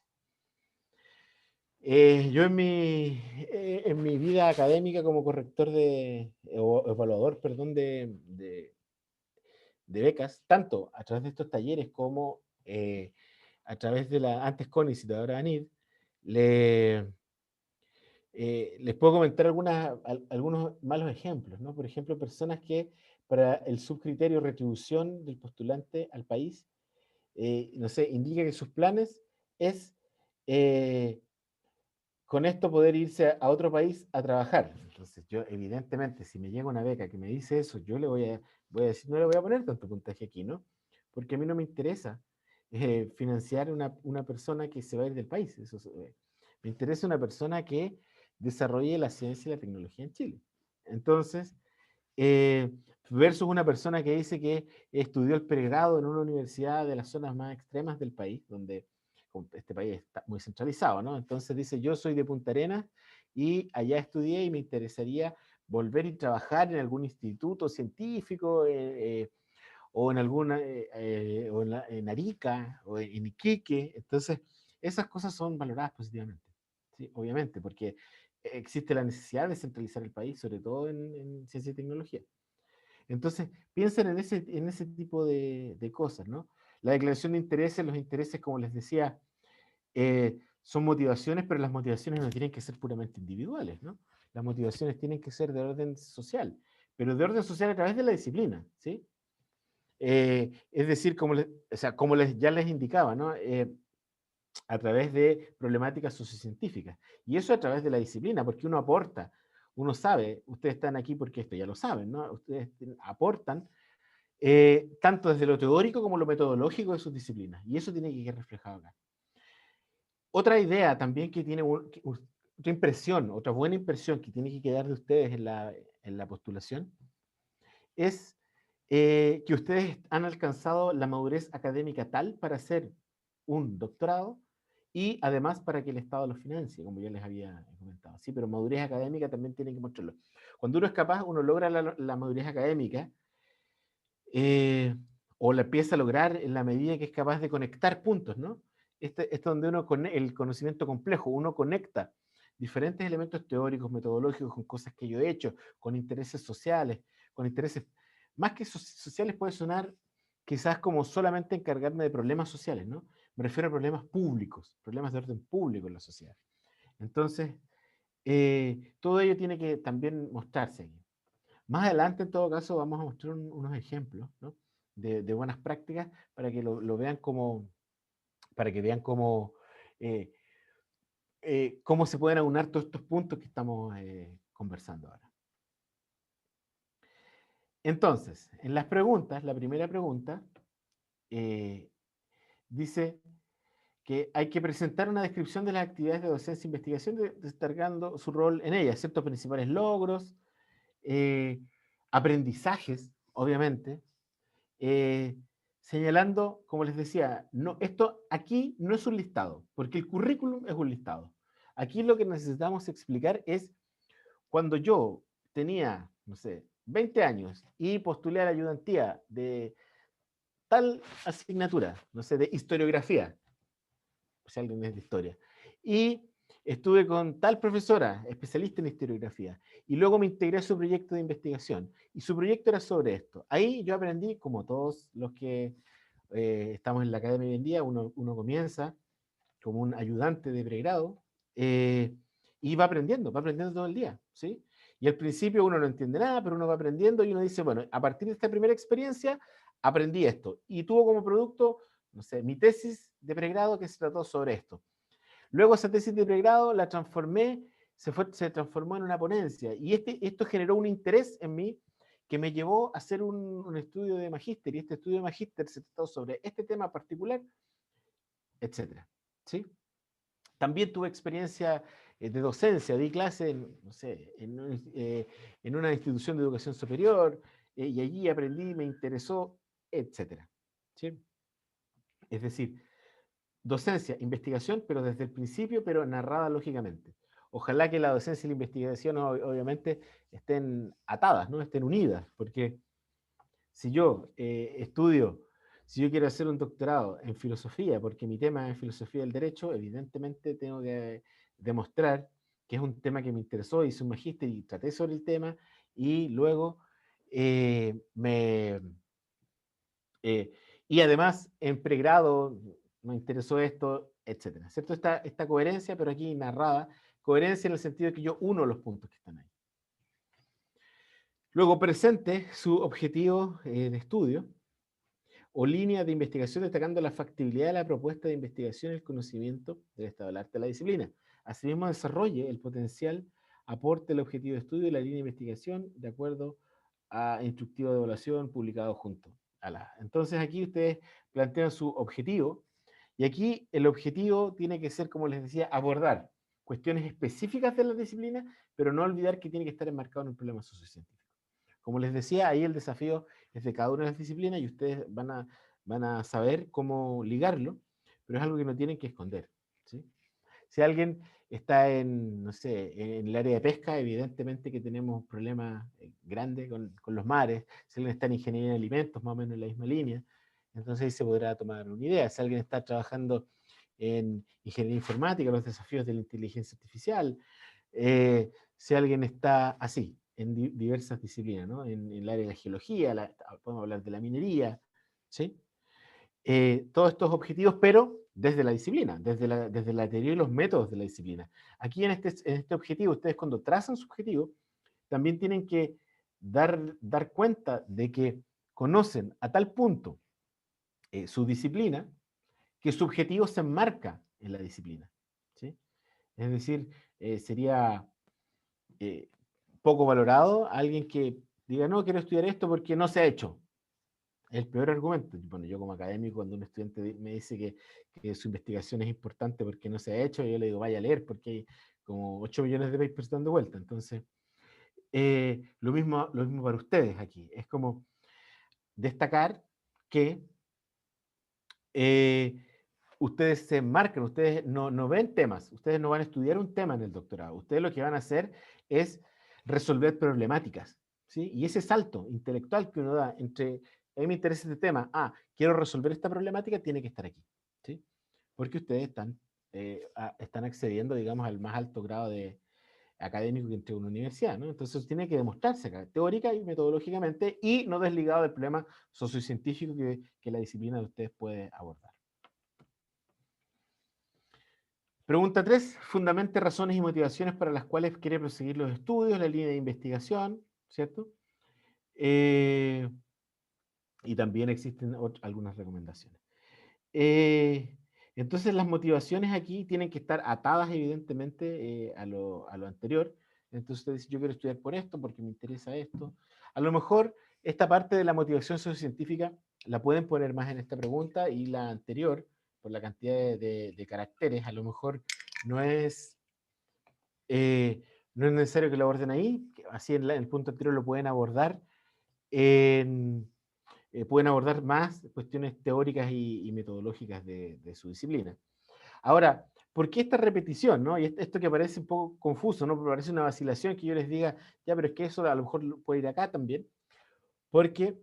Yo en mi vida académica como corrector o evaluador, perdón, de becas, tanto a través de estos talleres como a través de la antes CONICET, ahora ANID, les puedo comentar algunos malos ejemplos, ¿no? Por ejemplo, personas que para el subcriterio retribución del postulante al país, no sé, indica que sus planes es con esto poder irse a otro país a trabajar. Entonces yo, evidentemente, si me llega una beca que me dice eso, yo voy a decir, no le voy a poner tanto puntaje aquí, ¿no? Porque a mí no me interesa financiar una persona que se va a ir del país. Me interesa una persona que desarrolle la ciencia y la tecnología en Chile. Entonces, versus una persona que dice que estudió el pregrado en una universidad de las zonas más extremas del país, donde este país está muy centralizado, ¿no? Entonces dice, yo soy de Punta Arenas y allá estudié y me interesaría volver y trabajar en algún instituto científico o en alguna, o en Arica o en Iquique. Entonces, esas cosas son valoradas positivamente, ¿sí? Obviamente, porque existe la necesidad de centralizar el país, sobre todo en ciencia y tecnología. Entonces, piensen en ese tipo de cosas, ¿no? La declaración de intereses, los intereses, como les decía, son motivaciones, pero las motivaciones no tienen que ser puramente individuales, ¿no? Las motivaciones tienen que ser de orden social, pero de orden social a través de la disciplina, ¿sí? Es decir, ya les indicaba, ¿no? A través de problemáticas sociocientíficas. Y eso a través de la disciplina, porque uno aporta, uno sabe, ustedes están aquí porque esto ya lo saben, ¿no? Ustedes aportan tanto desde lo teórico como lo metodológico de sus disciplinas. Y eso tiene que quedar reflejado acá. Otra idea también que tiene otra impresión, otra buena impresión que tiene que quedar de ustedes en la postulación es que ustedes han alcanzado la madurez académica tal para hacer un doctorado y además para que el Estado lo financie, como ya les había comentado. Sí, pero madurez académica también tienen que mostrarlo. Cuando uno es capaz, uno logra la madurez académica o la empieza a lograr en la medida que es capaz de conectar puntos, ¿no? Es donde uno con el conocimiento complejo, uno conecta diferentes elementos teóricos, metodológicos, con cosas que yo he hecho, con intereses sociales, con intereses, más que sociales puede sonar quizás como solamente encargarme de problemas sociales, ¿no? Me refiero a problemas públicos, problemas de orden público en la sociedad. Entonces, todo ello tiene que también mostrarse aquí. Más adelante, en todo caso, vamos a mostrar unos ejemplos, ¿no? de buenas prácticas para que lo vean como, para que vean eh, cómo se pueden aunar todos estos puntos que estamos conversando ahora. Entonces, en las preguntas, la primera pregunta dice que hay que presentar una descripción de las actividades de docencia e investigación, destacando su rol en ellas, excepto principales logros, aprendizajes, obviamente, señalando, como les decía, esto aquí no es un listado, porque el currículum es un listado. Aquí lo que necesitamos explicar es cuando yo tenía, no sé, 20 años y postulé a la ayudantía de tal asignatura, no sé, de historiografía, si alguien es de historia, y estuve con tal profesora, especialista en historiografía, y luego me integré a su proyecto de investigación, y su proyecto era sobre esto. Ahí yo aprendí, como todos los que estamos en la academia hoy en día, uno comienza como un ayudante de pregrado, y va aprendiendo todo el día, ¿sí? Y al principio uno no entiende nada, pero uno va aprendiendo y uno dice, bueno, a partir de esta primera experiencia, aprendí esto. Y tuvo como producto, no sé, mi tesis de pregrado que se trató sobre esto. Luego esa tesis de pregrado la transformé, se transformó en una ponencia. Y esto generó un interés en mí que me llevó a hacer un estudio de magíster. Y este estudio de magíster se trató sobre este tema particular, etcétera, ¿sí? También tuve experiencia de docencia, di clase no sé, en una institución de educación superior, y allí aprendí, me interesó, etcétera, ¿sí? Es decir, docencia, investigación, pero desde el principio, pero narrada lógicamente. Ojalá que la docencia y la investigación obviamente estén atadas, ¿no? Estén unidas, porque si yo si yo quiero hacer un doctorado en filosofía, porque mi tema es filosofía del derecho, evidentemente tengo que demostrar que es un tema que me interesó, hice un magíster y traté sobre el tema, y luego eh, y además en pregrado me interesó esto, etcétera, ¿cierto? Esta coherencia, pero aquí narrada, coherencia en el sentido de que yo uno los puntos que están ahí. Luego presente su objetivo de estudio o línea de investigación destacando la factibilidad de la propuesta de investigación y el conocimiento del estado del arte de la disciplina. asimismo desarrolle el potencial, aporte el objetivo de estudio y la línea de investigación de acuerdo a instructivo de evaluación publicado junto a la. Entonces aquí ustedes plantean su objetivo, y aquí el objetivo tiene que ser, como les decía, abordar cuestiones específicas de la disciplina, pero no olvidar que tiene que estar enmarcado en un problema sociocientífico. Como les decía, ahí el desafío es de cada una de las disciplinas y ustedes van a saber cómo ligarlo, pero es algo que no tienen que esconder, ¿sí? Si alguien está en, no sé, en el área de pesca, evidentemente que tenemos un problema grande con los mares. Si alguien está en ingeniería de alimentos, más o menos en la misma línea, entonces ahí se podrá tomar una idea. Si alguien está trabajando en ingeniería informática, los desafíos de la inteligencia artificial, si alguien está así, en diversas disciplinas, ¿no? En el área de la geología, podemos hablar de la minería, ¿sí? Todos estos objetivos, pero desde la disciplina, desde la teoría y los métodos de la disciplina. Aquí en este objetivo, ustedes cuando trazan su objetivo, también tienen que dar cuenta de que conocen a tal punto su disciplina, que su objetivo se enmarca en la disciplina, ¿sí? Es decir, sería poco valorado alguien que diga, no, quiero estudiar esto porque no se ha hecho. El peor argumento. Bueno, yo como académico, cuando un estudiante me dice que su investigación es importante porque no se ha hecho, yo le digo, vaya a leer porque hay como 8 millones de papers dando vuelta. Entonces, lo mismo para ustedes aquí. Es como destacar que ustedes se enmarcan, ustedes no ven temas, ustedes no van a estudiar un tema en el doctorado. Ustedes lo que van a hacer es resolver problemáticas, ¿sí? Y ese salto intelectual que uno da entre, a mí me interesa este tema, quiero resolver esta problemática, tiene que estar aquí, ¿sí? Porque ustedes están accediendo, digamos, al más alto grado de académico que entre una universidad, ¿no? Entonces tiene que demostrarse acá, teórica y metodológicamente, y no desligado del problema sociocientífico que la disciplina de ustedes puede abordar. Pregunta 3. Fundamente razones y motivaciones para las cuales quiere proseguir los estudios, la línea de investigación, ¿cierto? Y también existen algunas recomendaciones. Entonces las motivaciones aquí tienen que estar atadas evidentemente a lo anterior. Entonces usted dice, yo quiero estudiar por esto, porque me interesa esto. A lo mejor esta parte de la motivación sociocientífica la pueden poner más en esta pregunta, y la anterior, por la cantidad de caracteres, a lo mejor no es, no es necesario que lo aborden ahí. Así en el punto anterior lo pueden abordar pueden abordar más cuestiones teóricas y metodológicas de su disciplina. Ahora, ¿por qué esta repetición? ¿No? Y esto que parece un poco confuso, ¿no? Parece una vacilación que yo les diga, ya, pero es que eso a lo mejor puede ir acá también, porque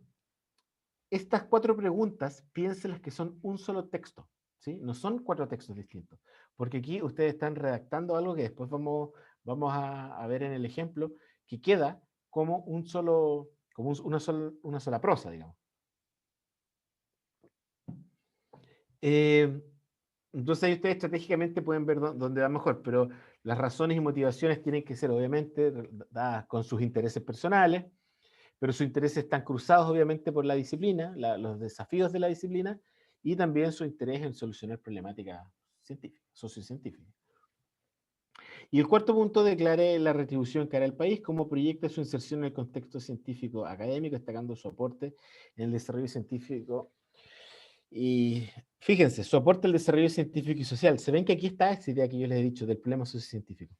estas 4 preguntas, piénsenlas que son un solo texto, ¿sí? No son 4 textos distintos, porque aquí ustedes están redactando algo que después vamos a ver en el ejemplo, que queda como una sola prosa, digamos. Entonces ahí ustedes estratégicamente pueden ver dónde va mejor, pero las razones y motivaciones tienen que ser obviamente dadas con sus intereses personales, pero sus intereses están cruzados obviamente por la disciplina, los desafíos de la disciplina, y también su interés en solucionar problemáticas científicas, sociocientíficas. Y el cuarto punto, declare la retribución que hará el país, cómo proyecta su inserción en el contexto científico académico, destacando su aporte en el desarrollo científico. Y fíjense, su aporte al desarrollo científico y social. Se ven que aquí está esa idea que yo les he dicho del problema sociocientífico.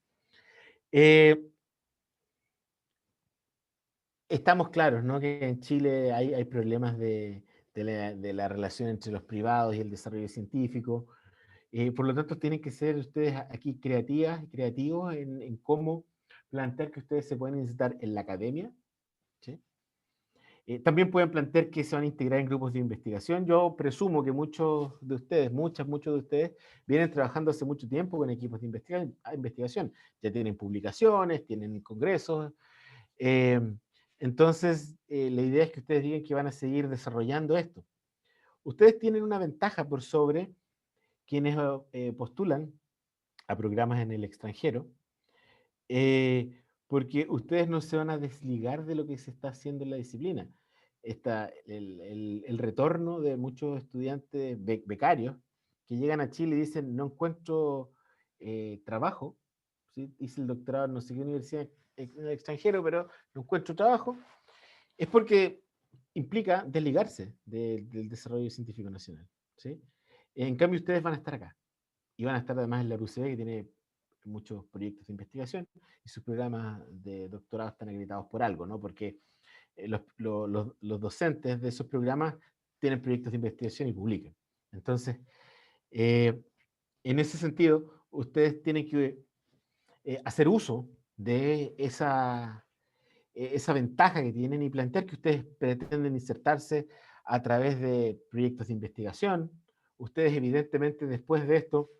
Estamos claros, ¿no? Que en Chile hay problemas de la relación entre los privados y el desarrollo científico. Por lo tanto, tienen que ser ustedes aquí creativas y creativos en cómo plantear que ustedes se pueden insertar en la academia, ¿sí? También pueden plantear que se van a integrar en grupos de investigación. Yo presumo que muchos de ustedes, muchos de ustedes, vienen trabajando hace mucho tiempo con equipos de investigación. Ya tienen publicaciones, tienen congresos. Entonces, la idea es que ustedes digan que van a seguir desarrollando esto. Ustedes tienen una ventaja por sobre quienes postulan a programas en el extranjero, porque ustedes no se van a desligar de lo que se está haciendo en la disciplina. El retorno de muchos estudiantes becarios que llegan a Chile y dicen, no encuentro trabajo, ¿sí? Hice el doctorado en no sé qué universidad en el extranjero, pero no encuentro trabajo, es porque implica desligarse del desarrollo científico nacional, ¿sí? En cambio, ustedes van a estar acá, y van a estar además en la UCB, que tiene muchos proyectos de investigación, y sus programas de doctorado están acreditados por algo, ¿no? Porque los docentes de esos programas tienen proyectos de investigación y publican. Entonces, en ese sentido, ustedes tienen que hacer uso de esa ventaja que tienen y plantear que ustedes pretenden insertarse a través de proyectos de investigación. Ustedes evidentemente después de esto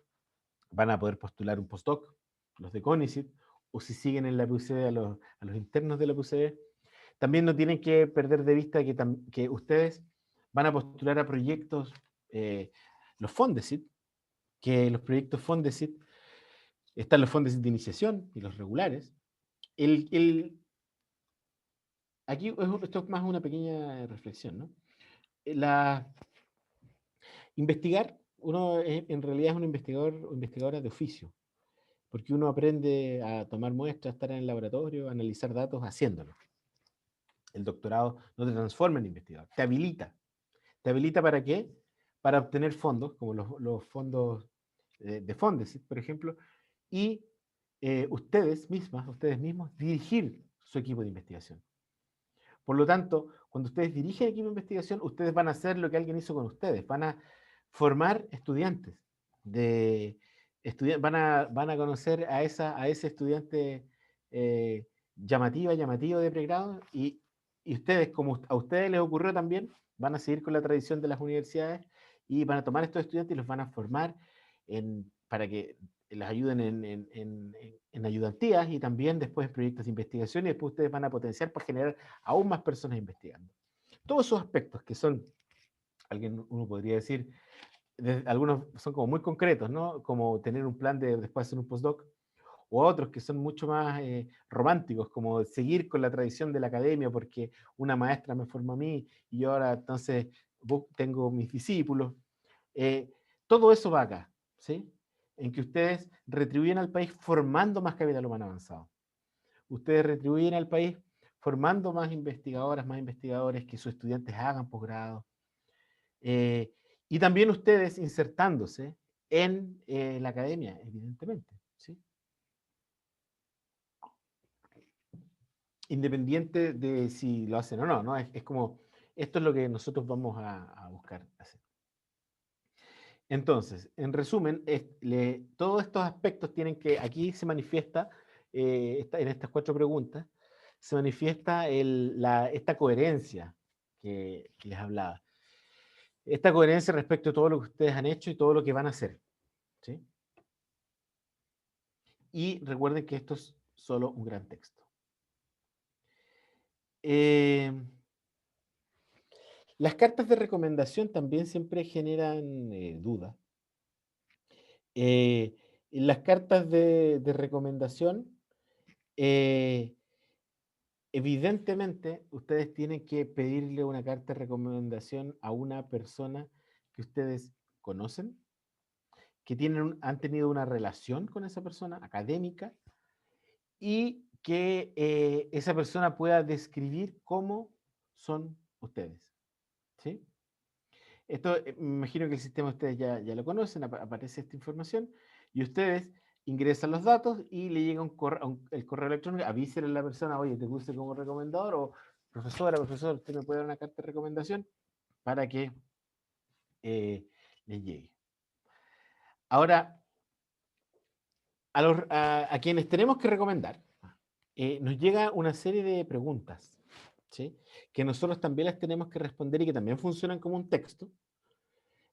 van a poder postular un postdoc, los de CONICET, o si siguen en la PUCD a los internos de la PUCD. También no tienen que perder de vista que ustedes van a postular a proyectos, los Fondesit, que los proyectos Fondesit, están los Fondesit de iniciación y los regulares. Aquí esto es más una pequeña reflexión, ¿no? Investigar, uno en realidad es un investigador o investigadora de oficio, porque uno aprende a tomar muestras, estar en el laboratorio, analizar datos haciéndolo. El doctorado no te transforma en investigador, te habilita. ¿Te habilita para qué? Para obtener fondos, como los fondos de Fondesit, por ejemplo, y ustedes mismos, dirigir su equipo de investigación. Por lo tanto, cuando ustedes dirigen equipo de investigación, ustedes van a hacer lo que alguien hizo con ustedes, van a formar estudiantes, van a conocer a ese estudiante llamativo de pregrado, y ustedes, como a ustedes les ocurrió también, van a seguir con la tradición de las universidades y van a tomar estos estudiantes y los van a formar para que les ayuden en ayudantías y también después en proyectos de investigación, y después ustedes van a potenciar para generar aún más personas investigando. Todos esos aspectos que son, uno podría decir, algunos son como muy concretos, ¿no? Como tener un plan de después hacer un postdoc, o otros que son mucho más románticos, como seguir con la tradición de la academia, porque una maestra me formó a mí y yo ahora entonces tengo mis discípulos. Todo eso va acá, ¿sí? En que ustedes retribuyen al país formando más capital humano avanzado. Ustedes retribuyen al país formando más investigadoras, más investigadores, que sus estudiantes hagan posgrado. Y también ustedes insertándose en la academia, evidentemente, ¿sí? Independiente de si lo hacen o no, ¿no? Es como, esto es lo que nosotros vamos a buscar hacer. Entonces, en resumen, todos estos aspectos tienen que, aquí se manifiesta, en estas 4 preguntas, se manifiesta esta coherencia que les hablaba. Esta coherencia respecto a todo lo que ustedes han hecho y todo lo que van a hacer, ¿sí? Y recuerden que esto es solo un gran texto. Las cartas de recomendación también siempre generan dudas. Las cartas de recomendación, evidentemente, ustedes tienen que pedirle una carta de recomendación a una persona que ustedes conocen, que han tenido una relación con esa persona académica, y que esa persona pueda describir cómo son ustedes, ¿sí? Esto, me imagino que el sistema ustedes ya lo conocen, aparece esta información, y ustedes ingresan los datos y le llega el correo electrónico, avísenle a la persona, oye, te puse como recomendador, o profesor, usted me puede dar una carta de recomendación, para que les llegue. Ahora, a quienes tenemos que recomendar, nos llega una serie de preguntas, ¿sí? Que nosotros también las tenemos que responder y que también funcionan como un texto.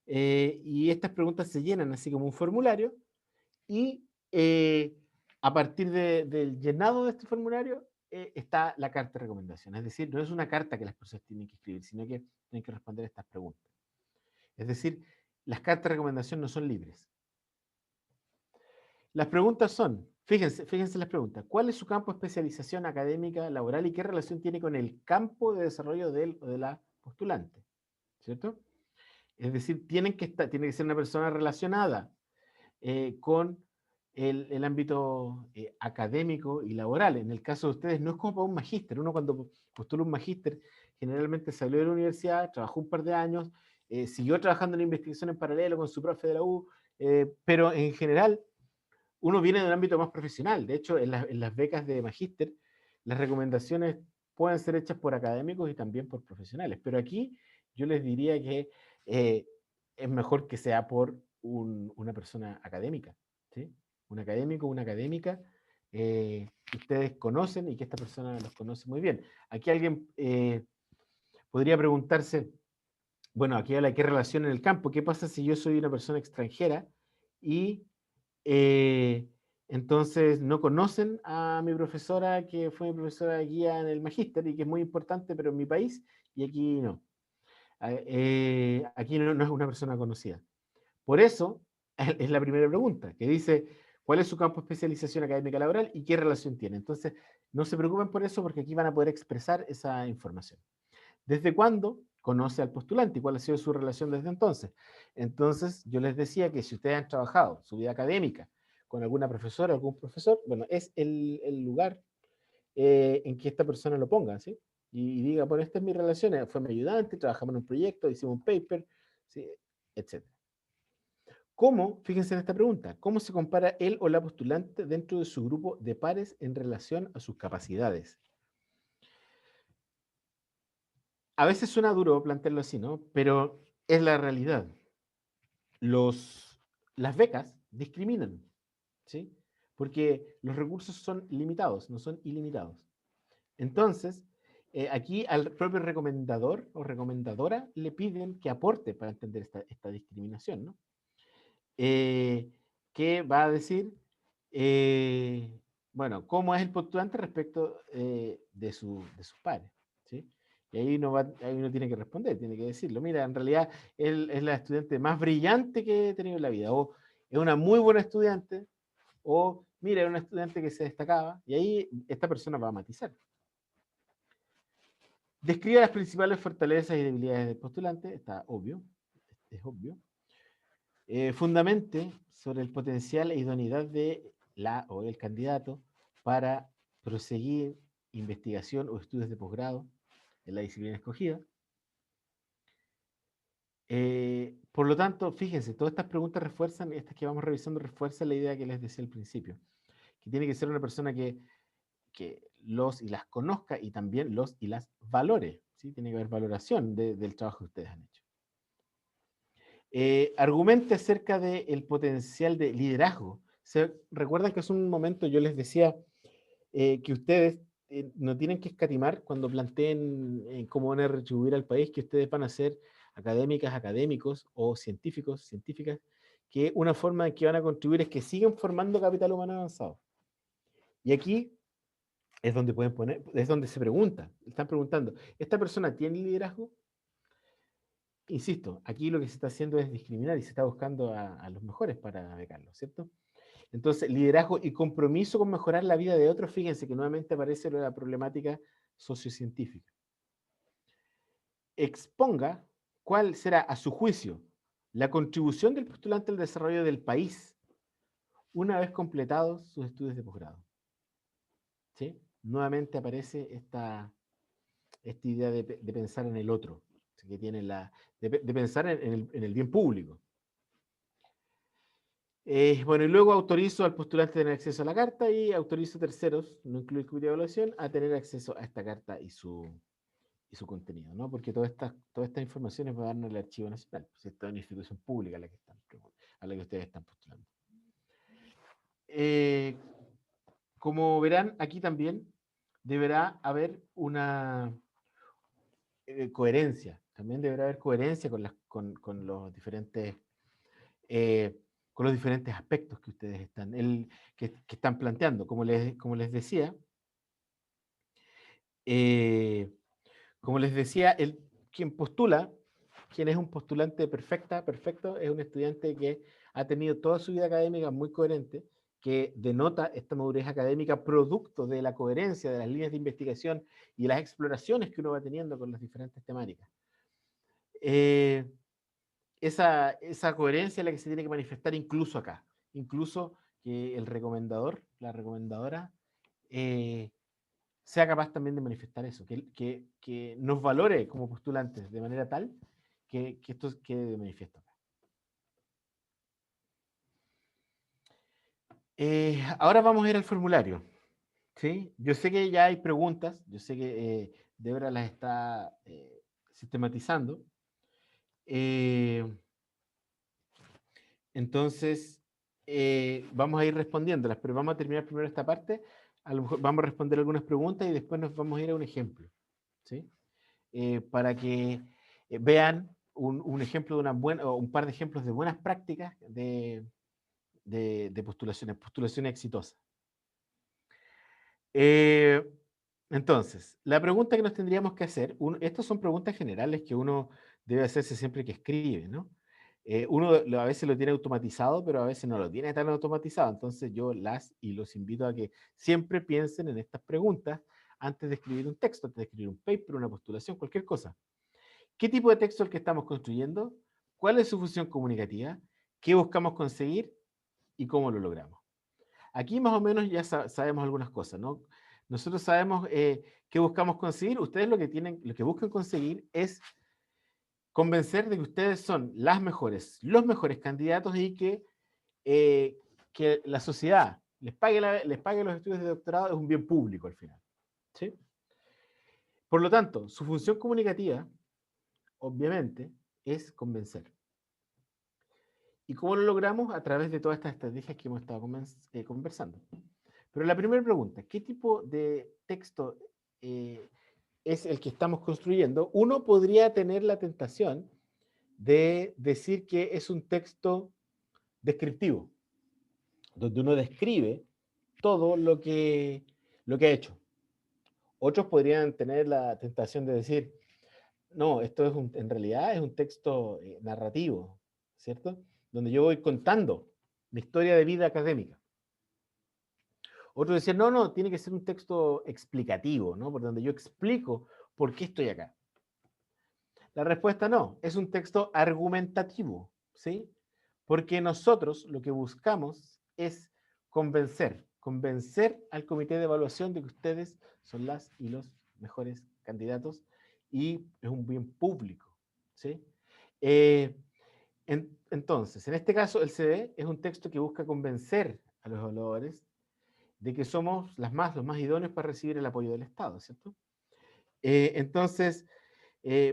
Y estas preguntas se llenan así como un formulario, y a partir del llenado de este formulario está la carta de recomendación. Es decir, no es una carta que las personas tienen que escribir, sino que tienen que responder estas preguntas. Es decir, las cartas de recomendación no son libres. Las preguntas son, fíjense las preguntas: ¿cuál es su campo de especialización académica, laboral, y qué relación tiene con el campo de desarrollo de él o de la postulante? ¿Cierto? Es decir, tiene que ser una persona relacionada con el ámbito académico y laboral. En el caso de ustedes no es como para un magíster. Uno cuando postula un magíster generalmente salió de la universidad, trabajó un par de años, siguió trabajando en investigación en paralelo con su profe de la U, pero en general uno viene de un ámbito más profesional. De hecho, en las becas de magíster, las recomendaciones pueden ser hechas por académicos y también por profesionales. Pero aquí yo les diría que es mejor que sea por una persona académica, ¿sí? Un académico, una académica que ustedes conocen y que esta persona los conoce muy bien. Aquí alguien podría preguntarse, bueno, aquí habla de qué relación en el campo, ¿qué pasa si yo soy una persona extranjera y eh, entonces no conocen a mi profesora que fue mi profesora de guía en el magíster y que es muy importante, pero en mi país, y aquí no? Aquí no es una persona conocida. Por eso es la primera pregunta, que dice, ¿cuál es su campo de especialización académica laboral y qué relación tiene? Entonces, no se preocupen por eso porque aquí van a poder expresar esa información. ¿Desde cuándo conoce al postulante y cuál ha sido su relación desde entonces? Entonces, yo les decía que si ustedes han trabajado su vida académica con alguna profesora o algún profesor, bueno, es el lugar en que esta persona lo ponga, ¿sí? Y diga, bueno, esta es mi relación, fue mi ayudante, trabajamos en un proyecto, hicimos un paper, ¿sí? Etc. ¿Cómo, fíjense en esta pregunta, cómo se compara él o la postulante dentro de su grupo de pares en relación a sus capacidades? A veces suena duro plantearlo así, ¿no? Pero es la realidad. Las becas discriminan, ¿sí? Porque los recursos son limitados, no son ilimitados. Entonces, aquí al propio recomendador o recomendadora le piden que aporte para entender esta discriminación, ¿no? Que va a decir, bueno, cómo es el postulante respecto de sus pares, ¿sí? Y ahí uno tiene que responder, tiene que decirlo. Mira, en realidad él es la estudiante más brillante que he tenido en la vida, o es una muy buena estudiante, o mira, era una estudiante que se destacaba, y ahí esta persona va a matizar. Describe las principales fortalezas y debilidades del postulante, está obvio, es obvio. Fundamente sobre el potencial e idoneidad de la o el candidato para proseguir investigación o estudios de posgrado en la disciplina escogida. Por lo tanto, fíjense, todas estas preguntas refuerzan, estas que vamos revisando, refuerzan la idea que les decía al principio, que tiene que ser una persona que los y las conozca y también los y las valore, ¿sí? Tiene que haber valoración del trabajo que ustedes han hecho. Argumente acerca del potencial de liderazgo. Recuerdan que hace un momento yo les decía que ustedes no tienen que escatimar cuando planteen cómo van a retribuir al país, que ustedes van a ser académicas, académicos o científicos, científicas, que una forma en que van a contribuir es que sigan formando capital humano avanzado. Y aquí es donde pueden poner, es donde se pregunta, están preguntando, ¿esta persona tiene liderazgo? Insisto, aquí lo que se está haciendo es discriminar y se está buscando a los mejores para becarlos, ¿cierto? Entonces, liderazgo y compromiso con mejorar la vida de otros, fíjense que nuevamente aparece la problemática sociocientífica. Exponga cuál será, a su juicio, la contribución del postulante al desarrollo del país una vez completados sus estudios de posgrado. ¿Sí? Nuevamente aparece esta idea de pensar en el otro, que tiene de pensar en el bien público. Bueno, y luego autorizo al postulante a tener acceso a la carta y autorizo a terceros, no incluye comité de evaluación, a tener acceso a esta carta y su contenido, ¿no? Porque todas estas informaciones van al Archivo Nacional, pues esta es una institución pública a la que ustedes están postulando. Como verán, aquí también deberá haber una coherencia, también deberá haber coherencia con los diferentes aspectos que ustedes que están planteando. Como les decía, quien postula, quien es un postulante perfecto, es un estudiante que ha tenido toda su vida académica muy coherente, que denota esta madurez académica producto de la coherencia de las líneas de investigación y las exploraciones que uno va teniendo con las diferentes temáticas. Esa coherencia es la que se tiene que manifestar incluso acá, incluso que el recomendador, la recomendadora, sea capaz también de manifestar eso, que nos valore como postulantes de manera tal que esto quede de manifiesto. Ahora vamos a ir al formulario. ¿Sí? Yo sé que ya hay preguntas, yo sé que Débora las está sistematizando. Entonces, vamos a ir respondiéndolas, pero vamos a terminar primero esta parte. A lo mejor vamos a responder algunas preguntas y después nos vamos a ir a un ejemplo. ¿Sí? Para que vean un ejemplo de una buena, o un par de ejemplos de buenas prácticas de postulaciones exitosas. Entonces, la pregunta que nos tendríamos que hacer, estas son preguntas generales que uno debe hacerse siempre que escribe, ¿no? Uno a veces lo tiene automatizado, pero a veces no lo tiene tan automatizado. Entonces yo los invito a que siempre piensen en estas preguntas antes de escribir un texto, antes de escribir un paper, una postulación, cualquier cosa. ¿Qué tipo de texto es el que estamos construyendo? ¿Cuál es su función comunicativa? ¿Qué buscamos conseguir? ¿Y cómo lo logramos? Aquí más o menos ya sabemos algunas cosas, ¿no? Nosotros sabemos qué buscamos conseguir. Ustedes lo que buscan conseguir es convencer de que ustedes son las mejores, los mejores candidatos y que la sociedad les pague los estudios de doctorado es un bien público al final. ¿Sí? Por lo tanto, su función comunicativa, obviamente, es convencer. ¿Y cómo lo logramos? A través de todas estas estrategias que hemos estado conversando. Pero la primera pregunta, ¿qué tipo de texto es el que estamos construyendo? Uno podría tener la tentación de decir que es un texto descriptivo, donde uno describe todo lo que ha hecho. Otros podrían tener la tentación de decir, no, esto en realidad es un texto narrativo, ¿cierto? Donde yo voy contando mi historia de vida académica. Otros decían, no, tiene que ser un texto explicativo, ¿no? Por donde yo explico por qué estoy acá. La respuesta no, es un texto argumentativo, ¿sí? Porque nosotros lo que buscamos es convencer al comité de evaluación de que ustedes son las y los mejores candidatos y es un bien público, ¿sí? Entonces, en este caso, el CD es un texto que busca convencer a los evaluadores de que somos los más idóneos para recibir el apoyo del Estado, ¿cierto? Entonces,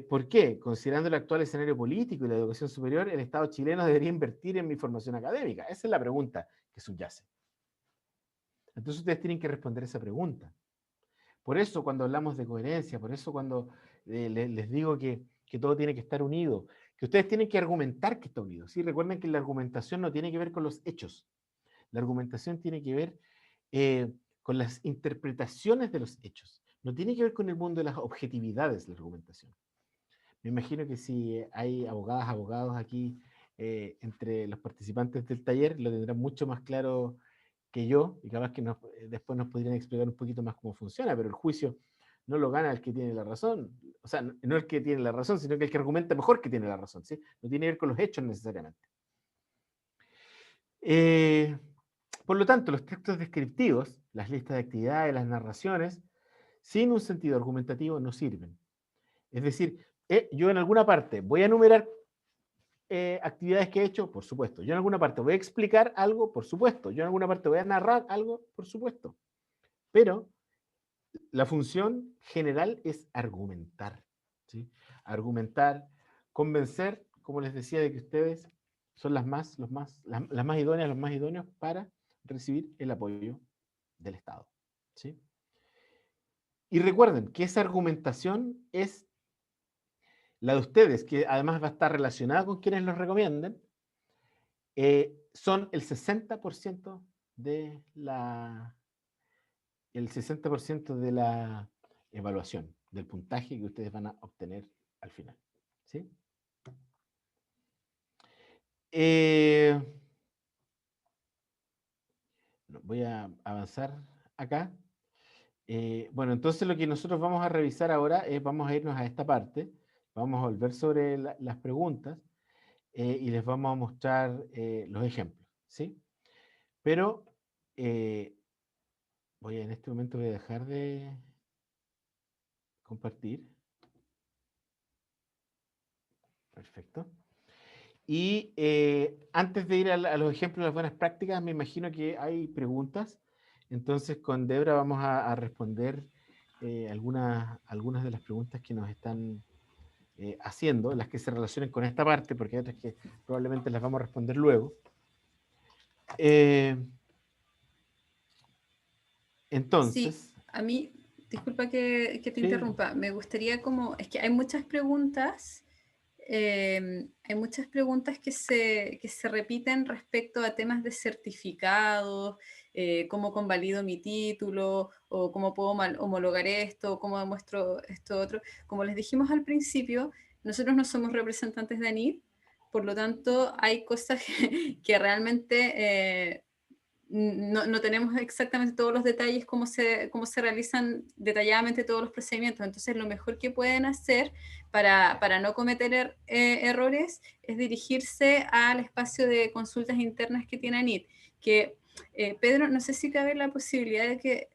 ¿por qué? Considerando el actual escenario político y la educación superior, el Estado chileno debería invertir en mi formación académica. Esa es la pregunta que subyace. Entonces ustedes tienen que responder esa pregunta. Por eso cuando hablamos de coherencia, por eso cuando les digo que todo tiene que estar unido, que ustedes tienen que argumentar que está unido. ¿Sí? Recuerden que la argumentación no tiene que ver con los hechos. La argumentación tiene que ver con las interpretaciones de los hechos. No tiene que ver con el mundo de las objetividades de la argumentación. Me imagino que si hay abogados aquí entre los participantes del taller, lo tendrán mucho más claro que yo, y capaz que después nos podrían explicar un poquito más cómo funciona, pero el juicio no lo gana el que tiene la razón, o sea, no el que tiene la razón, sino que el que argumenta mejor que tiene la razón, ¿sí? No tiene que ver con los hechos necesariamente. Por lo tanto, los textos descriptivos, las listas de actividades, las narraciones, sin un sentido argumentativo no sirven. Es decir, yo en alguna parte voy a enumerar actividades que he hecho, por supuesto. Yo en alguna parte voy a explicar algo, por supuesto. Yo en alguna parte voy a narrar algo, por supuesto. Pero la función general es argumentar, ¿sí? Argumentar, convencer, como les decía, de que ustedes son las más idóneas, los más idóneos para recibir el apoyo del Estado, ¿sí? Y recuerden que esa argumentación es la de ustedes, que además va a estar relacionada con quienes los recomienden, son el 60% de la evaluación, del puntaje que ustedes van a obtener al final. ¿Sí? Voy a avanzar acá. Bueno, entonces lo que nosotros vamos a revisar ahora es, vamos a irnos a esta parte, vamos a volver sobre las preguntas y les vamos a mostrar los ejemplos, ¿sí? Pero en este momento voy a dejar de compartir. Perfecto. Y antes de ir a los ejemplos de las buenas prácticas, me imagino que hay preguntas. Entonces, con Debra vamos a responder algunas de las preguntas que nos están haciendo, las que se relacionen con esta parte, porque hay otras que probablemente las vamos a responder luego. Entonces...
Sí, a mí, disculpa que te
Sí.
interrumpa, me gustaría es que hay muchas preguntas que se repiten respecto a temas de certificados, cómo convalido mi título, o cómo puedo homologar esto, cómo demuestro esto otro. Como les dijimos al principio, nosotros no somos representantes de ANID, por lo tanto hay cosas que realmente no tenemos exactamente todos los detalles, cómo se realizan detalladamente todos los procedimientos. Entonces, lo mejor que pueden hacer para no cometer errores es dirigirse al espacio de consultas internas que tiene ANID. Que, Pedro, no sé si cabe la posibilidad de que...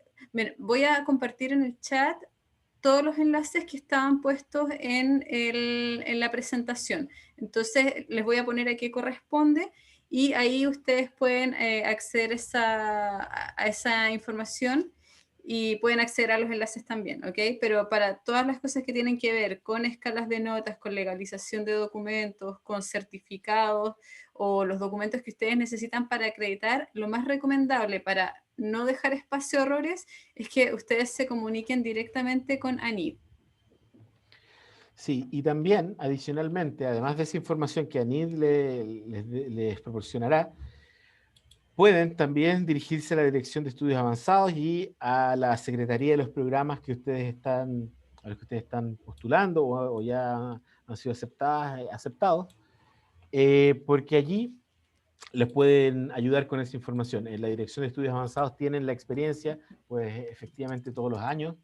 voy a compartir en el chat todos los enlaces que estaban puestos en la presentación. Entonces, les voy a poner a qué corresponde, y ahí ustedes pueden acceder a esa información y pueden acceder a los enlaces también, ¿ok? Pero para todas las cosas que tienen que ver con escalas de notas, con legalización de documentos, con certificados o los documentos que ustedes necesitan para acreditar, lo más recomendable para no dejar espacio a errores es que ustedes se comuniquen directamente con ANID.
Sí, y también, adicionalmente, además de esa información que ANID les proporcionará, pueden también dirigirse a la Dirección de Estudios Avanzados y a la Secretaría de los Programas a los que ustedes están postulando o ya han sido aceptados, porque allí les pueden ayudar con esa información. En la Dirección de Estudios Avanzados tienen la experiencia, pues efectivamente todos los años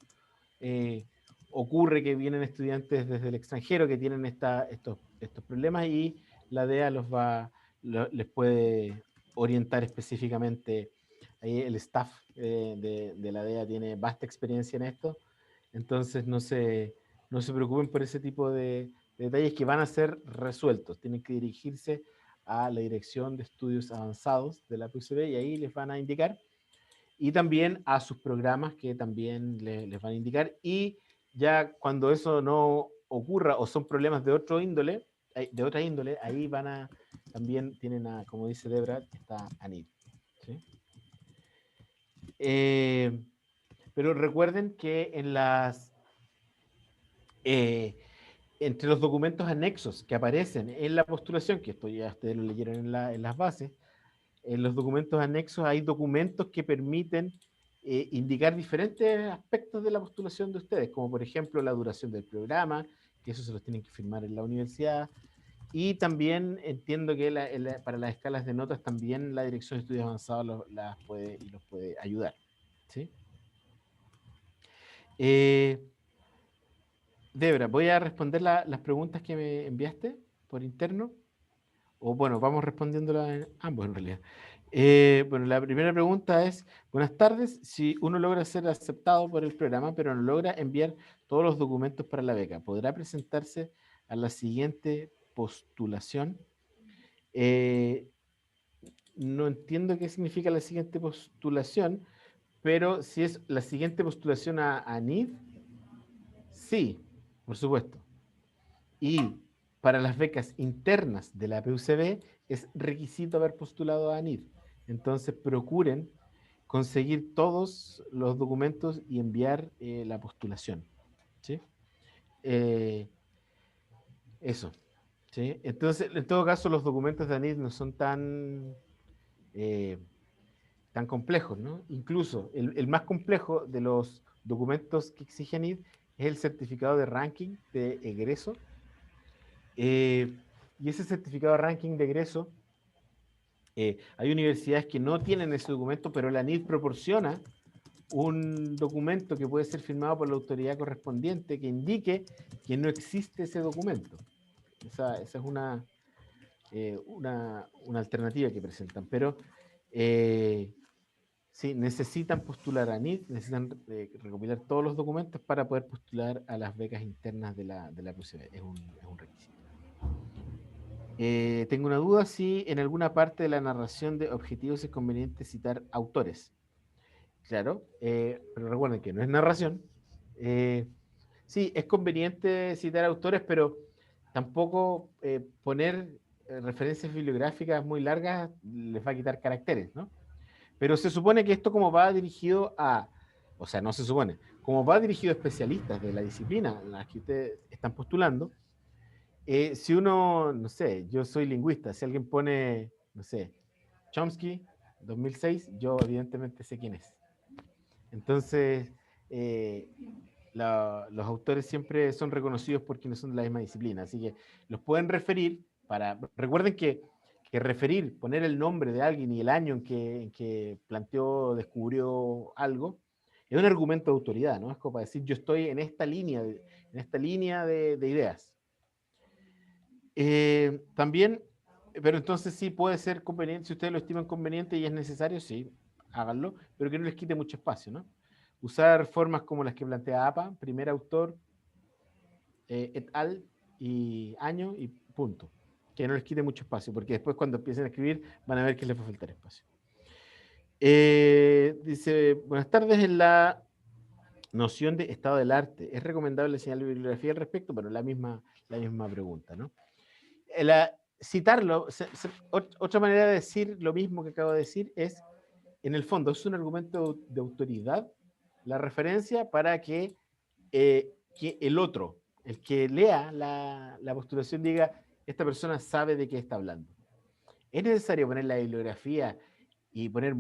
ocurre que vienen estudiantes desde el extranjero que tienen estos problemas, y la DEA les puede orientar específicamente. Ahí el staff de la DEA tiene vasta experiencia en esto, entonces no se preocupen por ese tipo de detalles que van a ser resueltos. Tienen que dirigirse a la Dirección de Estudios Avanzados de la PUCB y ahí les van a indicar, y también a sus programas que también les van a indicar, y ya cuando eso no ocurra o son problemas de otra índole, ahí también tienen como dice Debra, está ANID. ¿Sí? Pero recuerden que entre los documentos anexos que aparecen en la postulación, que esto ya ustedes lo leyeron en las bases, en los documentos anexos hay documentos que permiten indicar diferentes aspectos de la postulación de ustedes, como por ejemplo la duración del programa, que eso se los tienen que firmar en la universidad, y también entiendo que para las escalas de notas también la Dirección de Estudios Avanzados los puede ayudar. ¿Sí? Debra, voy a responder las preguntas que me enviaste por interno. O bueno, vamos respondiéndolas ambos en realidad. Bueno, la primera pregunta es, buenas tardes, si uno logra ser aceptado por el programa, pero no logra enviar todos los documentos para la beca, ¿podrá presentarse a la siguiente postulación? No entiendo qué significa la siguiente postulación, pero si es la siguiente postulación a ANID, sí, por supuesto. Y para las becas internas de la PUCB es requisito haber postulado a ANID. Entonces procuren conseguir todos los documentos y enviar la postulación. ¿Sí? Eso. ¿Sí? Entonces, en todo caso, los documentos de ANID no son tan complejos, ¿no? Incluso el más complejo de los documentos que exige ANID es el certificado de ranking de egreso. Y ese certificado de ranking de egreso, hay universidades que no tienen ese documento, pero la ANID proporciona un documento que puede ser firmado por la autoridad correspondiente que indique que no existe ese documento. Esa es una alternativa que presentan. Pero Sí, necesitan postular a NID, necesitan recopilar todos los documentos para poder postular a las becas internas de la PUCB. Es un requisito. Tengo una duda si en alguna parte de la narración de objetivos es conveniente citar autores. Claro, pero recuerden que no es narración. Sí, es conveniente citar autores, pero tampoco poner referencias bibliográficas muy largas les va a quitar caracteres, ¿no? Pero se supone que esto como va dirigido a, o sea, no se supone, como va dirigido a especialistas de la disciplina en la que ustedes están postulando, si uno, no sé, yo soy lingüista, si alguien pone, no sé, Chomsky, 2006, yo evidentemente sé quién es. Entonces, los autores siempre son reconocidos por quienes son de la misma disciplina, así que los pueden referir para, recuerden que referir, poner el nombre de alguien y el año en que planteó, descubrió algo, es un argumento de autoridad, ¿no? Es como para decir, yo estoy en esta línea de ideas. También, pero entonces sí puede ser conveniente, si ustedes lo estiman conveniente y es necesario, sí, háganlo, pero que no les quite mucho espacio, ¿no? Usar formas como las que plantea APA, primer autor, et al, y año, y punto. Que no les quite mucho espacio, porque después cuando empiecen a escribir van a ver que les va a faltar espacio. Dice, buenas tardes, en la noción de estado del arte, ¿es recomendable señalar bibliografía al respecto? Pero la misma pregunta, ¿no? Citarlo, otra manera de decir lo mismo que acabo de decir es, en el fondo, es un argumento de autoridad, la referencia para que el otro, el que lea la postulación, diga, esta persona sabe de qué está hablando. ¿Es necesario poner la bibliografía y poner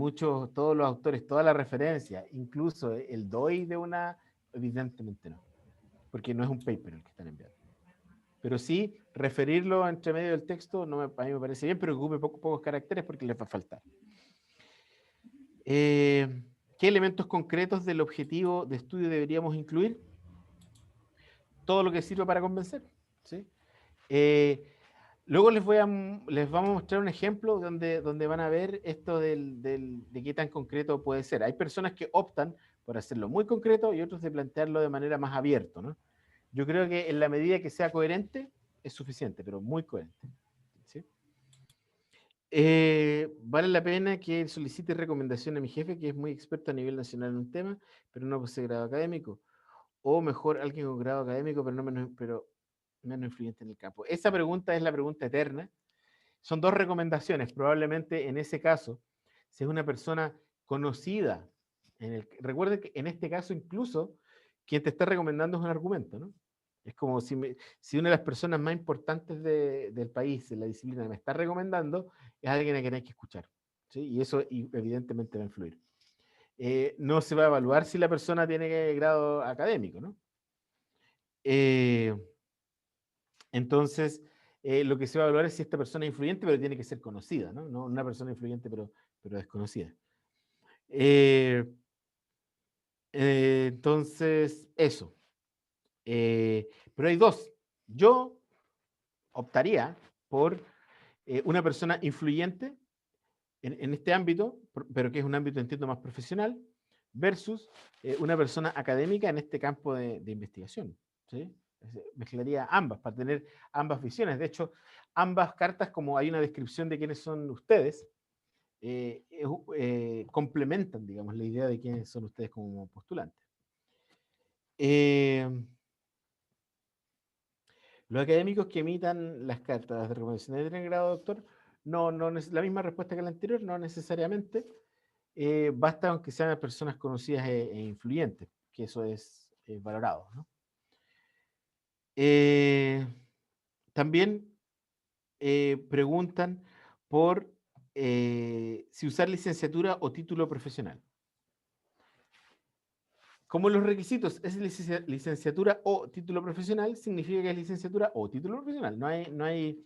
todos los autores, toda la referencia, incluso el DOI de una? Evidentemente no, porque no es un paper el que están enviando. Pero sí, referirlo entre medio del texto a mí me parece bien, pero que ocupe pocos caracteres porque les va a faltar. ¿Qué elementos concretos del objetivo de estudio deberíamos incluir? Todo lo que sirva para convencer, ¿sí? Luego les vamos a mostrar un ejemplo donde van a ver esto de qué tan concreto puede ser. Hay personas que optan por hacerlo muy concreto y otros de plantearlo de manera más abierta, ¿no? Yo creo que en la medida que sea coherente es suficiente, pero muy coherente, ¿sí? Vale la pena que solicite recomendación a mi jefe, que es muy experto a nivel nacional en un tema, pero no posee grado académico. O mejor, alguien con grado académico, pero menos influyente en el campo. Esa pregunta es la pregunta eterna. Son dos recomendaciones. Probablemente en ese caso, si es una persona conocida, recuerde que en este caso incluso quien te está recomendando es un argumento, ¿no? Es como si una de las personas más importantes del país, en la disciplina, me está recomendando, es alguien a quien hay que escuchar, ¿sí? Y eso evidentemente va a influir. No se va a evaluar si la persona tiene grado académico, ¿no? Entonces, lo que se va a evaluar es si esta persona es influyente, pero tiene que ser conocida, ¿no? No una persona influyente, pero desconocida. Entonces, eso. Pero hay dos. Yo optaría por una persona influyente en este ámbito, pero que es un ámbito, entiendo, más profesional, versus una persona académica en este campo de investigación, ¿sí? Mezclaría ambas para tener ambas visiones. De hecho, ambas cartas, como hay una descripción de quiénes son ustedes, complementan, digamos, la idea de quiénes son ustedes como postulantes. Los académicos que emitan las cartas de recomendación de tener grado de doctor, no es la misma respuesta que la anterior, no necesariamente. Basta aunque sean personas conocidas e influyentes, que eso es valorado, ¿no? También preguntan por si usar licenciatura o título profesional. Como los requisitos es licenciatura o título profesional, significa que es licenciatura o título profesional. No hay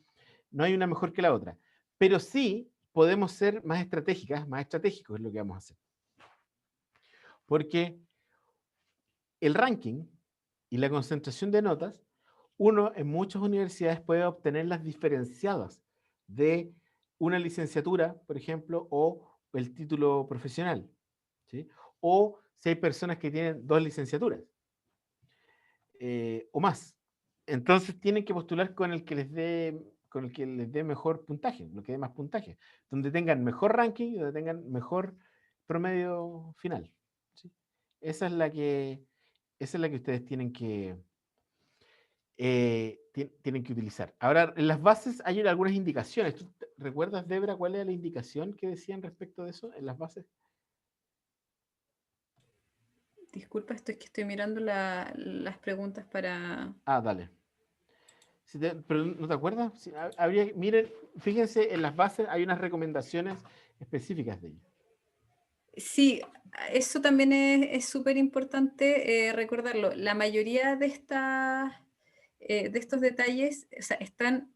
una mejor que la otra. Pero sí podemos ser más estratégicos en lo que vamos a hacer. Porque el ranking y la concentración de notas, uno en muchas universidades puede obtenerlas diferenciadas de una licenciatura, por ejemplo, o el título profesional, ¿sí? O si hay personas que tienen 2 licenciaturas o más. Entonces tienen que postular con el que les dé mejor puntaje, lo que dé más puntaje, donde tengan mejor ranking y donde tengan mejor promedio final, ¿sí? Esa es la que, esa es la que ustedes tienen que utilizar. Ahora, en las bases hay algunas indicaciones. ¿Tú recuerdas, Debra, cuál era la indicación que decían respecto de eso en las bases?
Disculpa, estoy que estoy mirando las preguntas para...
Ah, dale. Pero ¿no te acuerdas? Miren, fíjense, en las bases hay unas recomendaciones específicas de ello.
Sí, eso también es súper importante recordarlo. La mayoría de estos detalles, o sea, están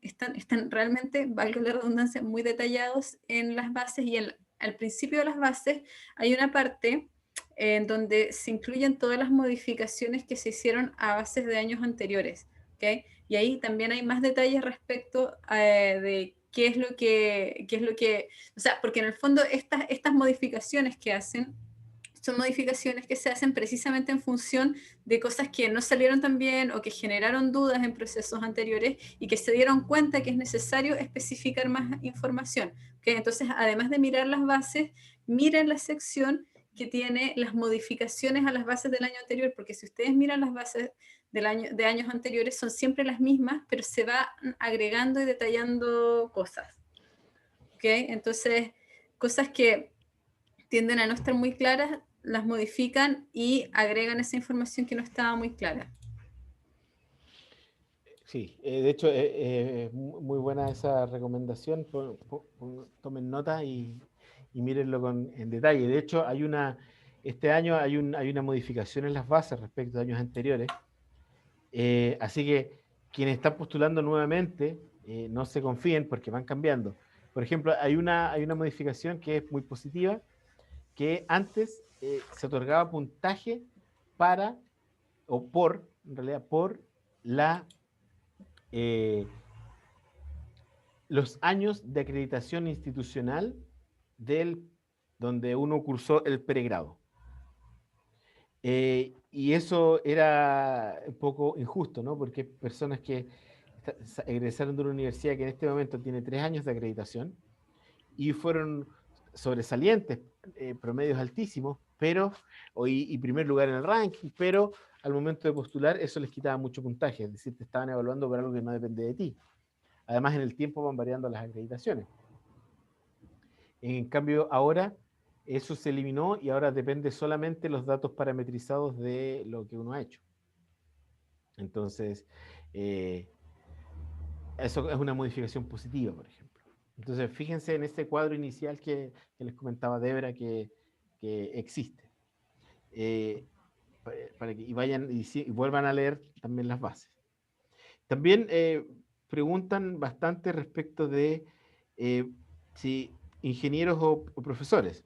realmente, valga la redundancia, muy detallados en las bases y al principio de las bases hay una parte en donde se incluyen todas las modificaciones que se hicieron a bases de años anteriores, ¿ok? Y ahí también hay más detalles respecto de qué es lo que, o sea, porque en el fondo estas modificaciones que hacen son modificaciones que se hacen precisamente en función de cosas que no salieron tan bien o que generaron dudas en procesos anteriores y que se dieron cuenta que es necesario especificar más información. ¿Okay? Entonces, además de mirar las bases, miren la sección que tiene las modificaciones a las bases del año anterior, porque si ustedes miran las bases de años anteriores, son siempre las mismas, pero se va agregando y detallando cosas. ¿Okay? Entonces, cosas que tienden a no estar muy claras, las modifican y agregan esa información que no estaba muy clara.
Sí, de hecho, es muy buena esa recomendación. Tomen nota y mírenlo en detalle. De hecho, este año hay una modificación en las bases respecto a años anteriores. Así que quienes están postulando nuevamente, no se confíen porque van cambiando. Por ejemplo, hay una modificación que es muy positiva, que antes se otorgaba puntaje para, en realidad, por eh, los años de acreditación institucional donde uno cursó el pregrado. Y eso era un poco injusto, ¿no? Porque personas que egresaron de una universidad que en este momento tiene 3 años de acreditación y fueron sobresalientes, promedios altísimos, y primer lugar en el ranking, pero al momento de postular eso les quitaba mucho puntaje, es decir, te estaban evaluando por algo que no depende de ti. Además, en el tiempo van variando las acreditaciones. En cambio, ahora eso se eliminó y ahora depende solamente los datos parametrizados de lo que uno ha hecho. Entonces, eso es una modificación positiva, por ejemplo. Entonces, fíjense en este cuadro inicial que les comentaba Debra que existe. Y vayan y vuelvan a leer también las bases. También preguntan bastante respecto de si ingenieros o profesores.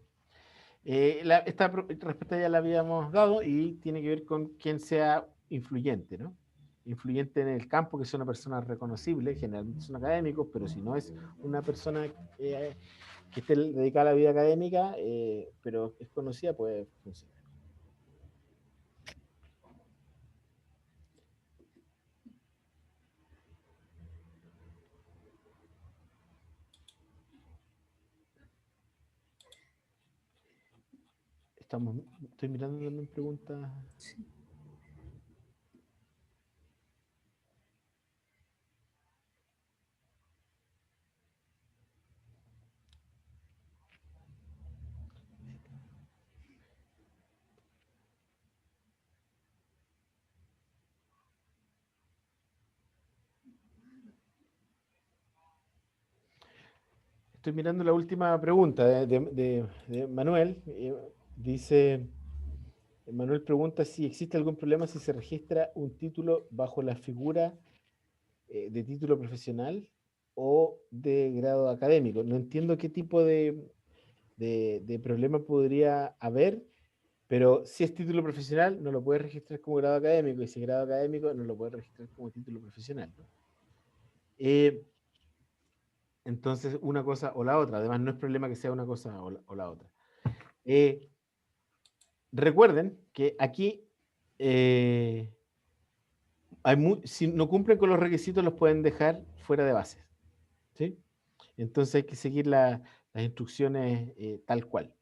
Esta respuesta ya la habíamos dado y tiene que ver con quién sea influyente, ¿no? Influyente en el campo, que sea una persona reconocible, generalmente son académicos, pero si no es una persona que esté dedicada a la vida académica, pero es conocida, puede funcionar. Estoy mirando también preguntas.
Sí.
Estoy mirando la última pregunta de Manuel. Dice, Manuel pregunta si existe algún problema si se registra un título bajo la figura de título profesional o de grado académico. No entiendo qué tipo de problema podría haber, pero si es título profesional no lo puede registrar como grado académico y si es grado académico no lo puede registrar como título profesional, ¿no? Entonces, una cosa o la otra. Además, no es problema que sea una cosa o la otra. Recuerden que aquí, si no cumplen con los requisitos, los pueden dejar fuera de bases, ¿sí? Entonces hay que seguir las instrucciones tal cual.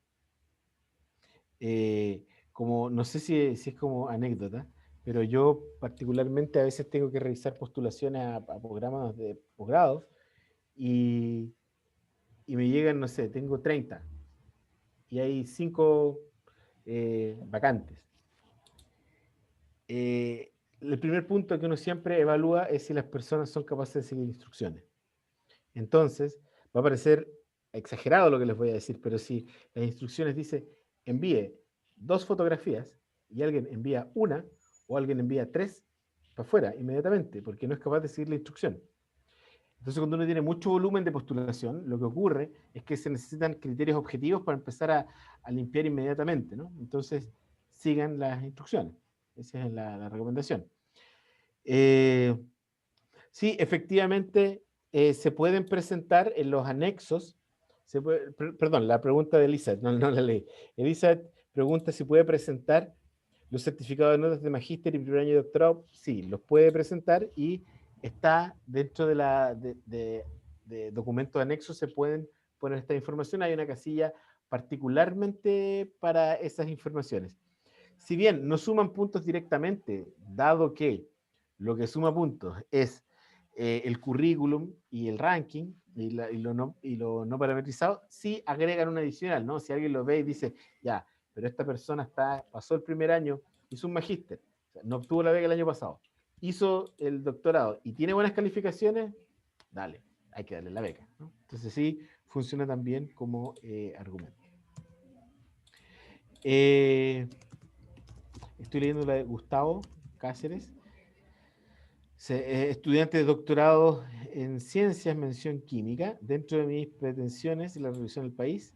Como, no sé si es como anécdota, pero yo particularmente a veces tengo que revisar postulaciones a programas de posgrado y me llegan, no sé, tengo 30 y hay 5 vacantes. El primer punto que uno siempre evalúa es si las personas son capaces de seguir instrucciones. Entonces, va a parecer exagerado lo que les voy a decir, pero si las instrucciones dice envíe 2 fotografías y alguien envía 1 o alguien envía 3 para afuera inmediatamente, porque no es capaz de seguir la instrucción. Entonces, cuando uno tiene mucho volumen de postulación, lo que ocurre es que se necesitan criterios objetivos para empezar a limpiar inmediatamente, ¿no? Entonces, sigan las instrucciones. Esa es la recomendación. Sí, efectivamente, se pueden presentar en los anexos. Perdón, la pregunta de Elizabeth, no la leí. Elizabeth pregunta si puede presentar los certificados de notas de magíster y primer año de doctorado. Sí, los puede presentar y está dentro de documentos anexos, se pueden poner esta información. Hay una casilla particularmente para esas informaciones. Si bien no suman puntos directamente, dado que lo que suma puntos es el currículum y el ranking y lo no parametrizado, sí agregan un adicional, ¿no? Si alguien lo ve y dice, ya, pero esta persona pasó el primer año, hizo un magíster, o sea, no obtuvo la beca el año pasado, hizo el doctorado y tiene buenas calificaciones, dale, hay que darle la beca, ¿no? Entonces sí, funciona también como argumento. Estoy leyendo la de Gustavo Cáceres. Estudiante de doctorado en ciencias, mención química. Dentro de mis pretensiones y la revisión del país,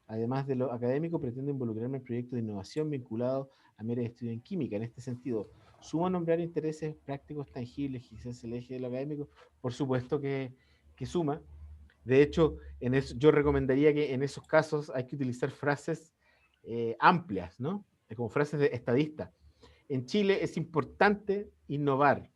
además de lo académico, pretendo involucrarme en proyectos de innovación vinculados a mi área de estudio en química. En este sentido, ¿suma nombrar intereses prácticos tangibles, quizás el eje de lo académico? Por supuesto que suma. De hecho, yo recomendaría que en esos casos hay que utilizar frases amplias, ¿no? Como frases de estadista. En Chile es importante innovar.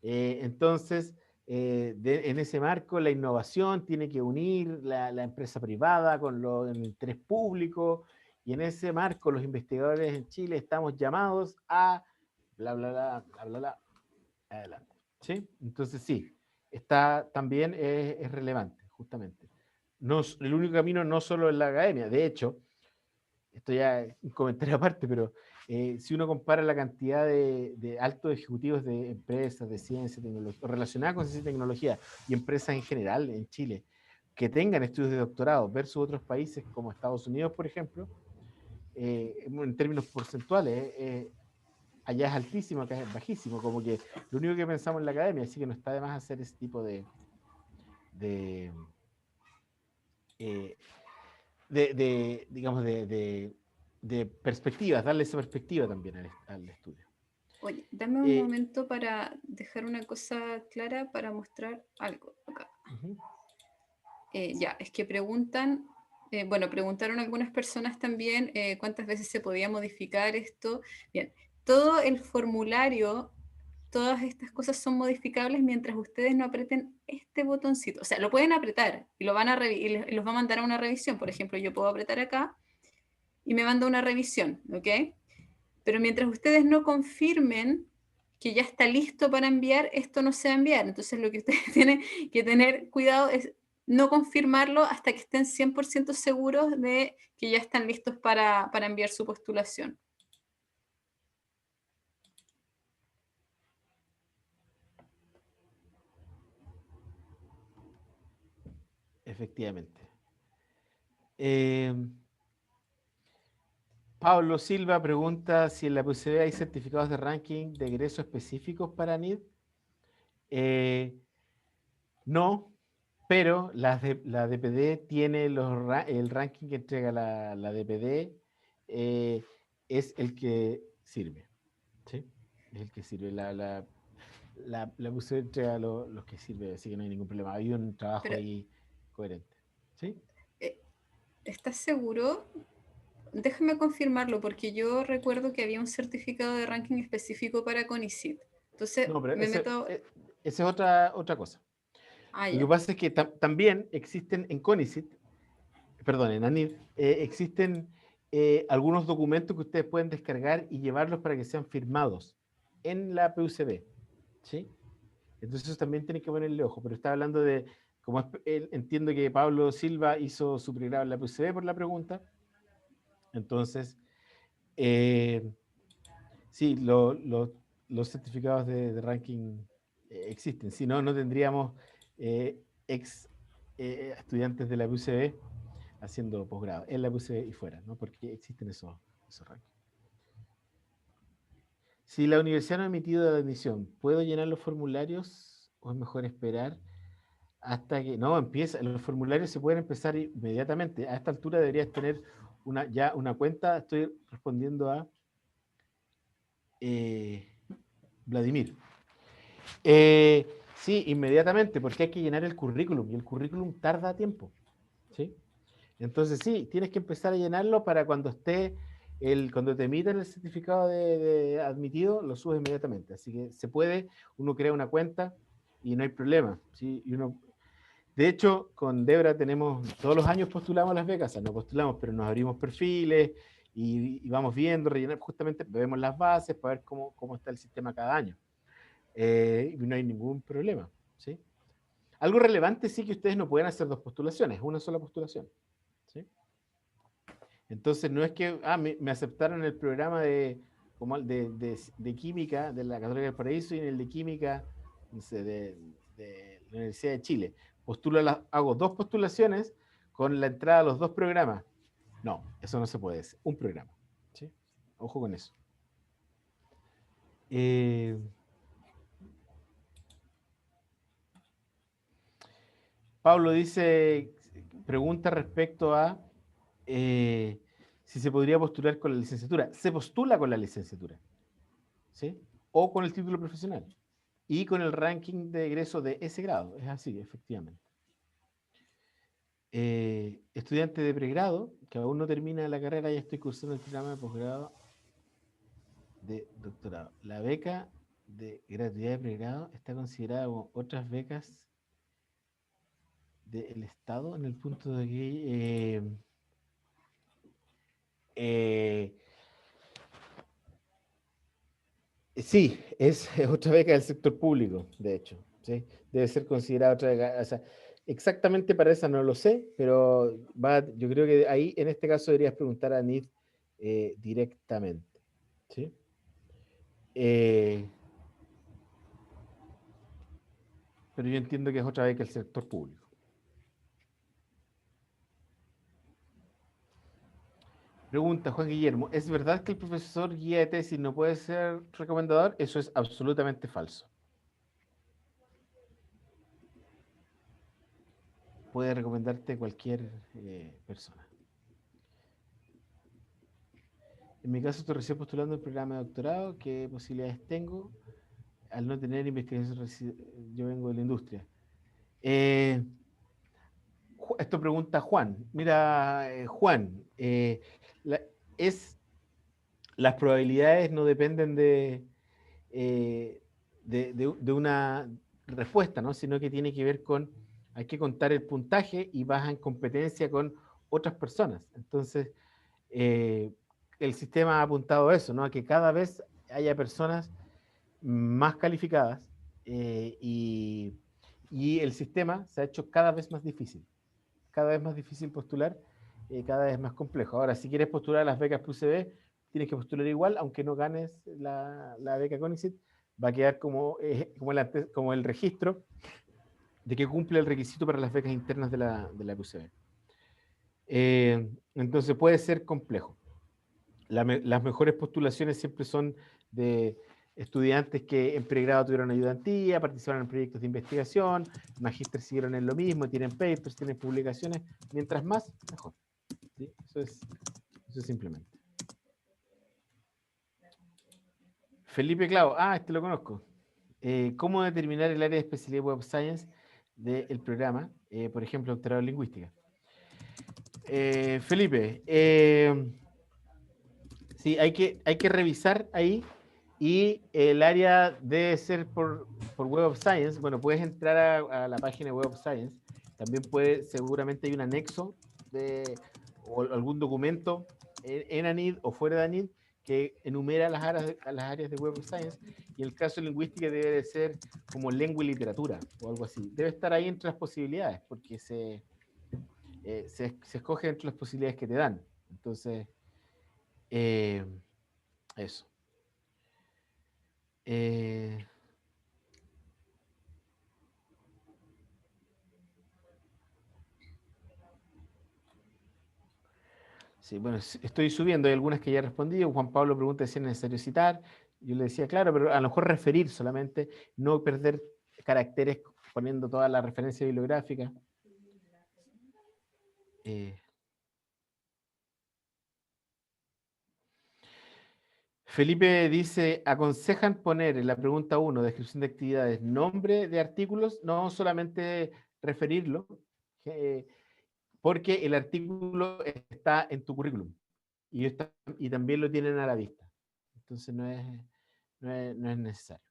Entonces, en ese marco, la innovación tiene que unir la empresa privada con el interés público, y en ese marco los investigadores en Chile estamos llamados a bla, bla, bla, bla, bla, bla, adelante. ¿Sí? Entonces, sí, también es relevante, justamente. No, el único camino no solo es la academia, de hecho, esto ya es un comentario aparte, pero si uno compara la cantidad de altos ejecutivos de empresas de ciencia, tecnología, relacionadas con ciencia y tecnología, y empresas en general en Chile, que tengan estudios de doctorado versus otros países como Estados Unidos, por ejemplo, en términos porcentuales, allá es altísimo, acá es bajísimo, como que lo único que pensamos en la academia, así que no está de más hacer ese tipo de digamos, de perspectivas, darle esa perspectiva también al estudio.
Oye, dame un momento para dejar una cosa clara para mostrar algo acá. Ya, es que preguntan, bueno, preguntaron algunas personas también cuántas veces se podía modificar esto. Bien, todo el formulario, todas estas cosas son modificables mientras ustedes no aprieten este botoncito. O sea, lo pueden apretar y lo van a y los va a mandar a una revisión. Por ejemplo, yo puedo apretar acá y me manda una revisión, ¿ok? Pero mientras ustedes no confirmen que ya está listo para enviar, esto no se va a enviar. Entonces lo que ustedes tienen que tener cuidado es no confirmarlo hasta que estén 100% seguros de que ya están listos para enviar su postulación.
Efectivamente. Pablo Silva pregunta si en la PUCB hay certificados de ranking de egreso específicos para NID. No, pero la DPD tiene el ranking que entrega la DPD, es el que sirve. ¿Sí? Es el que sirve. la PUCB entrega los que sirve, así que no hay ningún problema. Hay un trabajo
Pero,
ahí coherente. ¿Sí?
¿estás seguro? Déjame confirmarlo, porque yo recuerdo que había un certificado de ranking específico para CONICIT. Entonces,
No, pero
me meto...
esa es otra cosa.
Ah,
Lo que
ya.
pasa es que también existen en CONICIT, perdón, en ANID, existen algunos documentos que ustedes pueden descargar y llevarlos para que sean firmados en la PUCB. ¿Sí? Entonces eso también tiene que ponerle ojo, pero está hablando de, entiendo que Pablo Silva hizo su pregrado en la PUCB por la pregunta, entonces, sí, los certificados de ranking existen, si no, no tendríamos ex estudiantes de la PUCB haciendo posgrado, en la PUCB y fuera, ¿no? Porque existen esos rankings. Si la universidad no ha emitido la admisión, ¿puedo llenar los formularios o es mejor esperar hasta que... No, empieza, los formularios se pueden empezar inmediatamente. A esta altura deberías tener ya una cuenta. Estoy respondiendo a Vladimir. Sí, inmediatamente, porque hay que llenar el currículum y el currículum tarda tiempo. ¿Sí? Entonces sí, tienes que empezar a llenarlo para cuando cuando te emitan el certificado de admitido, lo subes inmediatamente. Así que se puede, uno crea una cuenta y no hay problema. ¿Sí? De hecho, con Debra todos los años postulamos las becas, o sea, no postulamos, pero nos abrimos perfiles y vamos viendo, rellenar, justamente vemos las bases para ver cómo está el sistema cada año. Y no hay ningún problema. ¿Sí? Algo relevante sí que ustedes no pueden hacer 2 postulaciones, una sola postulación. ¿Sí? Entonces no es que me aceptaron el programa de química de la Católica del Paraíso y en el de química, no sé, de la Universidad de Chile. Hago 2 postulaciones con la entrada a los 2 programas. No, eso no se puede, es un programa. ¿Sí? Ojo con eso. Pablo pregunta respecto a si se podría postular con la licenciatura. Se postula con la licenciatura, ¿sí? O con el título profesional. Y con el ranking de egreso de ese grado. Es así, efectivamente. Estudiante de pregrado, que aún no termina la carrera, ya estoy cursando el programa de posgrado de doctorado. La beca de gratuidad de pregrado está considerada como otras becas del Estado en el punto de que sí, es otra beca del sector público, de hecho. ¿Sí? Debe ser considerada otra beca. O sea, exactamente para esa no lo sé, pero yo creo que ahí, en este caso, deberías preguntar a NID directamente. ¿Sí? Pero yo entiendo que es otra beca del sector público. Pregunta Juan Guillermo, ¿es verdad que el profesor guía de tesis no puede ser recomendador? Eso es absolutamente falso. Puede recomendarte cualquier persona. En mi caso estoy recién postulando el programa de doctorado. ¿Qué posibilidades tengo? Al no tener investigación, yo vengo de la industria. Esto pregunta Juan. Mira, Juan, las probabilidades no dependen de una respuesta, ¿no? Sino que tiene que ver hay que contar el puntaje y vas en competencia con otras personas. Entonces, el sistema ha apuntado a eso, ¿no? A que cada vez haya personas más calificadas y el sistema se ha hecho cada vez más difícil postular, cada vez más complejo. Ahora, si quieres postular a las becas PUCB, tienes que postular igual, aunque no ganes la beca CONICET, va a quedar como el registro de que cumple el requisito para las becas internas de la PUCB. Entonces puede ser complejo. Las mejores postulaciones siempre son de estudiantes que en pregrado tuvieron ayudantía, participaron en proyectos de investigación, magíster siguieron en lo mismo, tienen papers, tienen publicaciones. Mientras más, mejor. ¿Sí? Eso es simplemente. Felipe Clau, este lo conozco. ¿Cómo determinar el área de especialidad Web Science del programa? Por ejemplo, doctorado en lingüística. Felipe, sí, hay que revisar ahí, y el área debe ser por Web of Science. Bueno, puedes entrar a la página de Web of Science. También seguramente hay un anexo o algún documento en ANID o fuera de ANID que enumera las áreas de Web of Science, y el caso de lingüística debe de ser como lengua y literatura o algo así. Debe estar ahí entre las posibilidades, porque se escoge entre las posibilidades que te dan. Entonces, eso. Sí, bueno, estoy subiendo, hay algunas que ya he respondido. Juan Pablo pregunta si es necesario citar. Yo le decía, claro, pero a lo mejor referir solamente, no perder caracteres poniendo toda la referencia bibliográfica. Felipe dice, ¿aconsejan poner en la pregunta 1, descripción de actividades, nombre de artículos? No solamente referirlo, porque el artículo está en tu currículum y también lo tienen a la vista. Entonces no es necesario.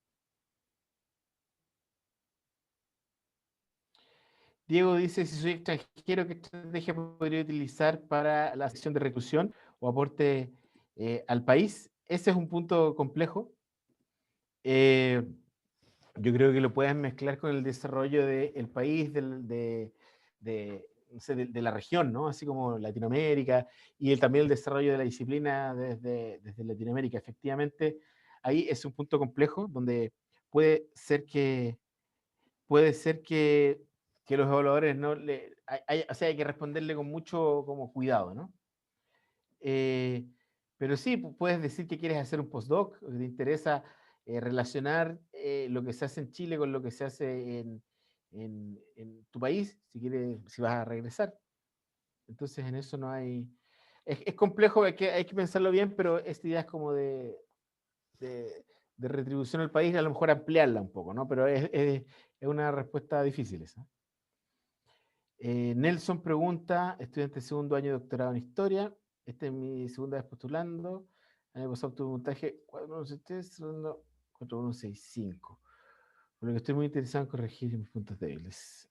Diego dice, si soy extranjero, ¿qué estrategia podría utilizar para la sesión de reclusión o aporte al país? Ese es un punto complejo. Yo creo que lo puedes mezclar con el desarrollo del país, no sé, de la región, ¿no? Así como Latinoamérica, y también el desarrollo de la disciplina desde Latinoamérica. Efectivamente, ahí es un punto complejo donde puede ser que los evaluadores no le... o sea, hay que responderle con mucho como cuidado, ¿no? Pero sí, puedes decir que quieres hacer un postdoc, que te interesa relacionar lo que se hace en Chile con lo que se hace en tu país, si vas a regresar. Entonces, en eso no hay... Es complejo, hay que pensarlo bien, pero esta idea es como de retribución al país, a lo mejor ampliarla un poco, ¿no? Pero es una respuesta difícil esa. Nelson pregunta, estudiante de segundo año de doctorado en historia. Esta es mi segunda vez postulando. El año pasado obtuve un puntaje 4165. Por lo que estoy muy interesado en corregir mis puntos débiles.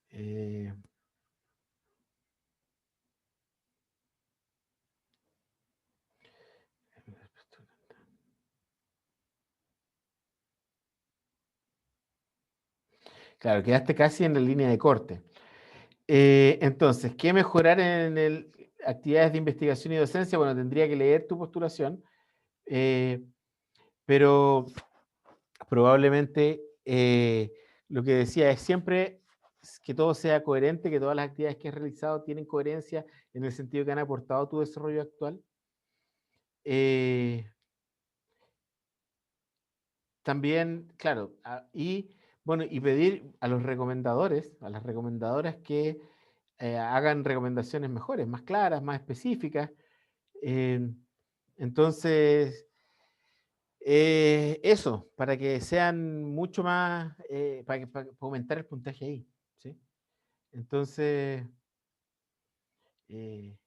Claro, quedaste casi en la línea de corte. Entonces, ¿qué mejorar en actividades de investigación y docencia? Bueno, tendría que leer tu postulación, pero probablemente lo que decía es siempre que todo sea coherente, que todas las actividades que has realizado tienen coherencia en el sentido que han aportado a tu desarrollo actual. También, claro, y pedir a los recomendadores, a las recomendadoras que hagan recomendaciones mejores, más claras, más específicas. Entonces, eso, para que sean mucho más, para aumentar el puntaje ahí, ¿sí? Entonces, te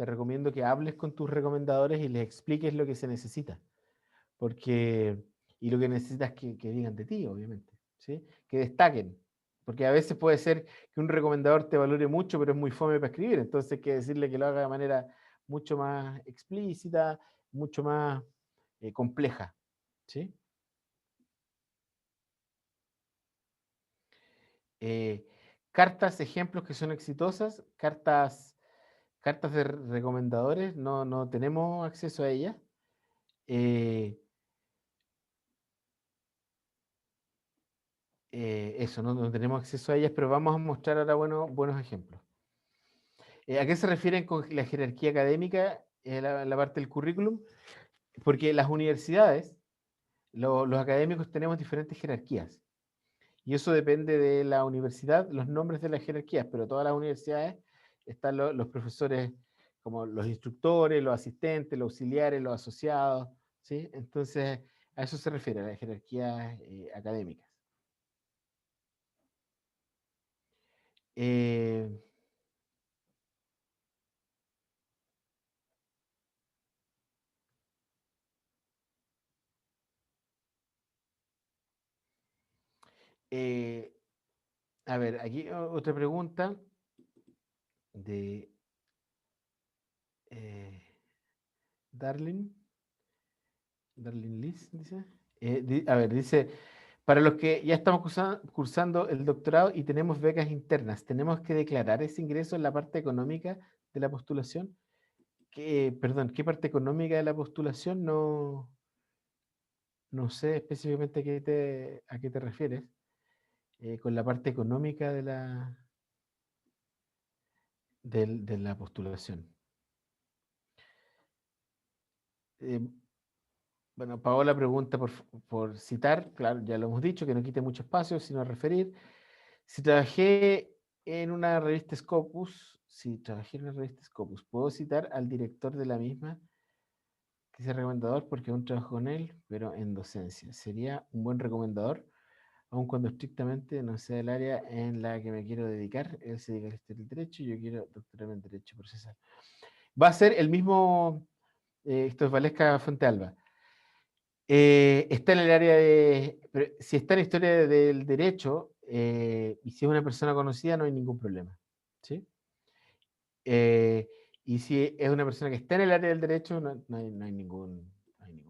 recomiendo que hables con tus recomendadores y les expliques lo que se necesita, y lo que necesitas que digan de ti, obviamente, ¿sí? Que destaquen, porque a veces puede ser que un recomendador te valore mucho, pero es muy fome para escribir, entonces hay que decirle que lo haga de manera mucho más explícita, mucho más compleja, ¿sí? Cartas, ejemplos que son exitosas, cartas de recomendadores, no tenemos acceso a ellas. Eso, no tenemos acceso a ellas, pero vamos a mostrar ahora buenos ejemplos. ¿A qué se refieren con la jerarquía académica en la parte del currículum? Porque las universidades, los académicos tenemos diferentes jerarquías. Y eso depende de la universidad, los nombres de las jerarquías, pero todas las universidades están los profesores como los instructores, los asistentes, los auxiliares, los asociados, ¿sí? Entonces, A eso se refiere, a las jerarquías académicas. A ver, aquí otra pregunta de Darling Liz, dice. A ver, dice, para los que ya estamos cursando el doctorado y tenemos becas internas, ¿tenemos que declarar ese ingreso en la parte económica de la postulación? Perdón, ¿qué parte económica de la postulación? No sé específicamente a qué te refieres. Con la parte económica de la postulación. Bueno, Paola pregunta por citar, claro, ya lo hemos dicho, que no quite mucho espacio, sino referir. Si trabajé en una revista Scopus, ¿puedo citar al director de la misma? Que sea recomendador porque aún trabajo con él, pero en docencia. ¿Sería un buen recomendador? Aun cuando estrictamente no sea el área en la que me quiero dedicar. Él se dedica al historial del derecho y yo quiero doctorarme en derecho procesal. Va a ser el mismo, esto es Valesca Fuentealba. Está en el área si está en la historia del derecho, y si es una persona conocida, no hay ningún problema. ¿Sí? Y si es una persona que está en el área del derecho, no hay ningún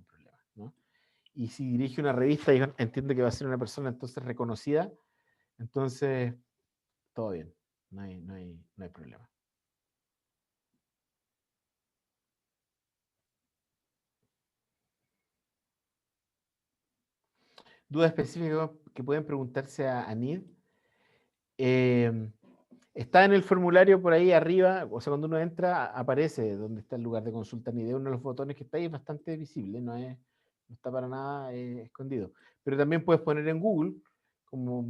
problema. ¿No? Y si dirige una revista y entiende que va a ser una persona entonces reconocida, entonces todo bien, no hay problema. Dudas específicas que pueden preguntarse a Anid. Está en el formulario por ahí arriba, o sea, cuando uno entra, aparece donde está el lugar de consulta Anid. Uno de los botones que está ahí es bastante visible, no está para nada escondido. Pero también puedes poner en Google como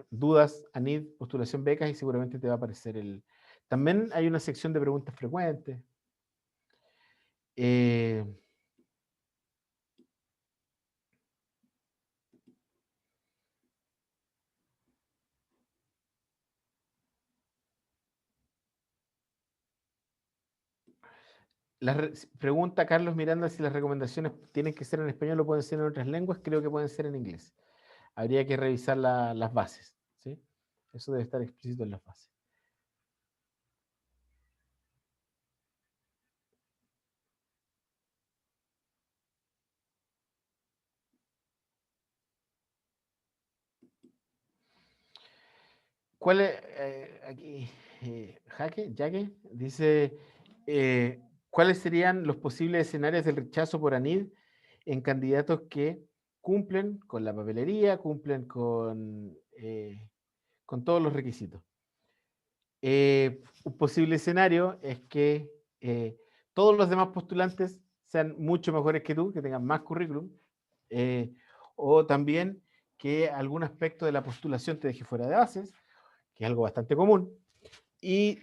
dudas, Anid, postulación becas, y seguramente te va a aparecer También hay una sección de preguntas frecuentes. Pregunta Carlos Miranda si las recomendaciones tienen que ser en español o pueden ser en otras lenguas. Creo que pueden ser en inglés. Habría que revisar las bases. ¿Sí? Eso debe estar explícito en las bases. ¿Cuál es, aquí, Jaque, dice, ¿cuáles serían los posibles escenarios del rechazo por ANID en candidatos que cumplen con la papelería, cumplen con todos los requisitos? Un posible escenario es que todos los demás postulantes sean mucho mejores que tú, que tengan más currículum, o también que algún aspecto de la postulación te deje fuera de bases, que es algo bastante común, y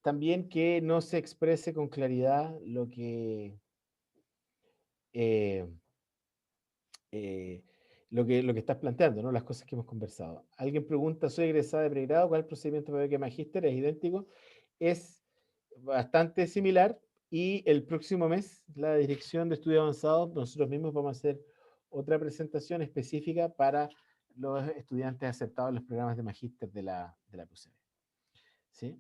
también que no se exprese con claridad lo que estás planteando, ¿no? Las cosas que hemos conversado. Alguien pregunta, soy egresada de pregrado, ¿cuál es el procedimiento para beca magíster? Es idéntico, es bastante similar, y el próximo mes la Dirección de Estudios Avanzados, nosotros mismos vamos a hacer otra presentación específica para los estudiantes aceptados en los programas de magíster de la PUCB. ¿Sí?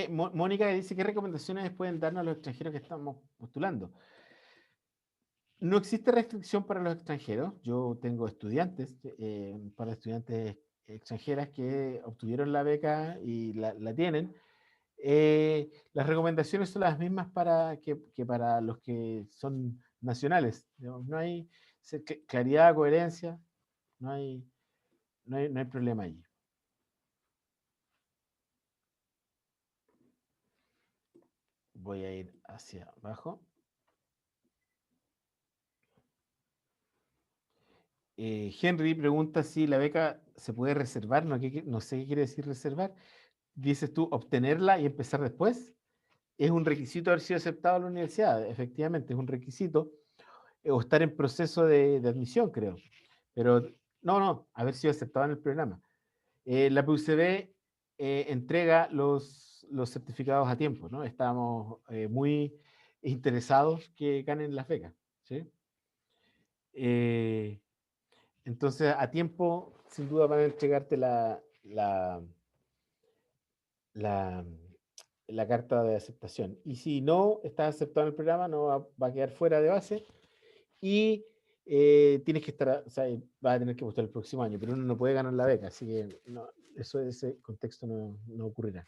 Mónica dice, ¿qué recomendaciones pueden darnos a los extranjeros que estamos postulando? No existe restricción para los extranjeros. Yo tengo estudiantes, para estudiantes extranjeras que obtuvieron la beca y la tienen. Las recomendaciones son las mismas que para los que son nacionales. Digamos, no hay claridad, coherencia, no hay problema allí. Voy a ir hacia abajo. Henry pregunta si la beca se puede reservar. No sé qué quiere decir reservar. Dices tú obtenerla y empezar después. es un requisito haber sido aceptado a la universidad, efectivamente, es un requisito, o estar en proceso de admisión, creo. Pero no, haber sido aceptado en el programa. La PUCB entrega los certificados a tiempo, ¿no? Estamos muy interesados que ganen las becas, ¿sí? Entonces, a tiempo, sin duda van a entregarte la carta de aceptación. Y si no estás aceptado en el programa, no va a quedar fuera de base y tienes que estar, o sea, vas a tener que buscar el próximo año, pero uno no puede ganar la beca, así que no, ese contexto no ocurrirá.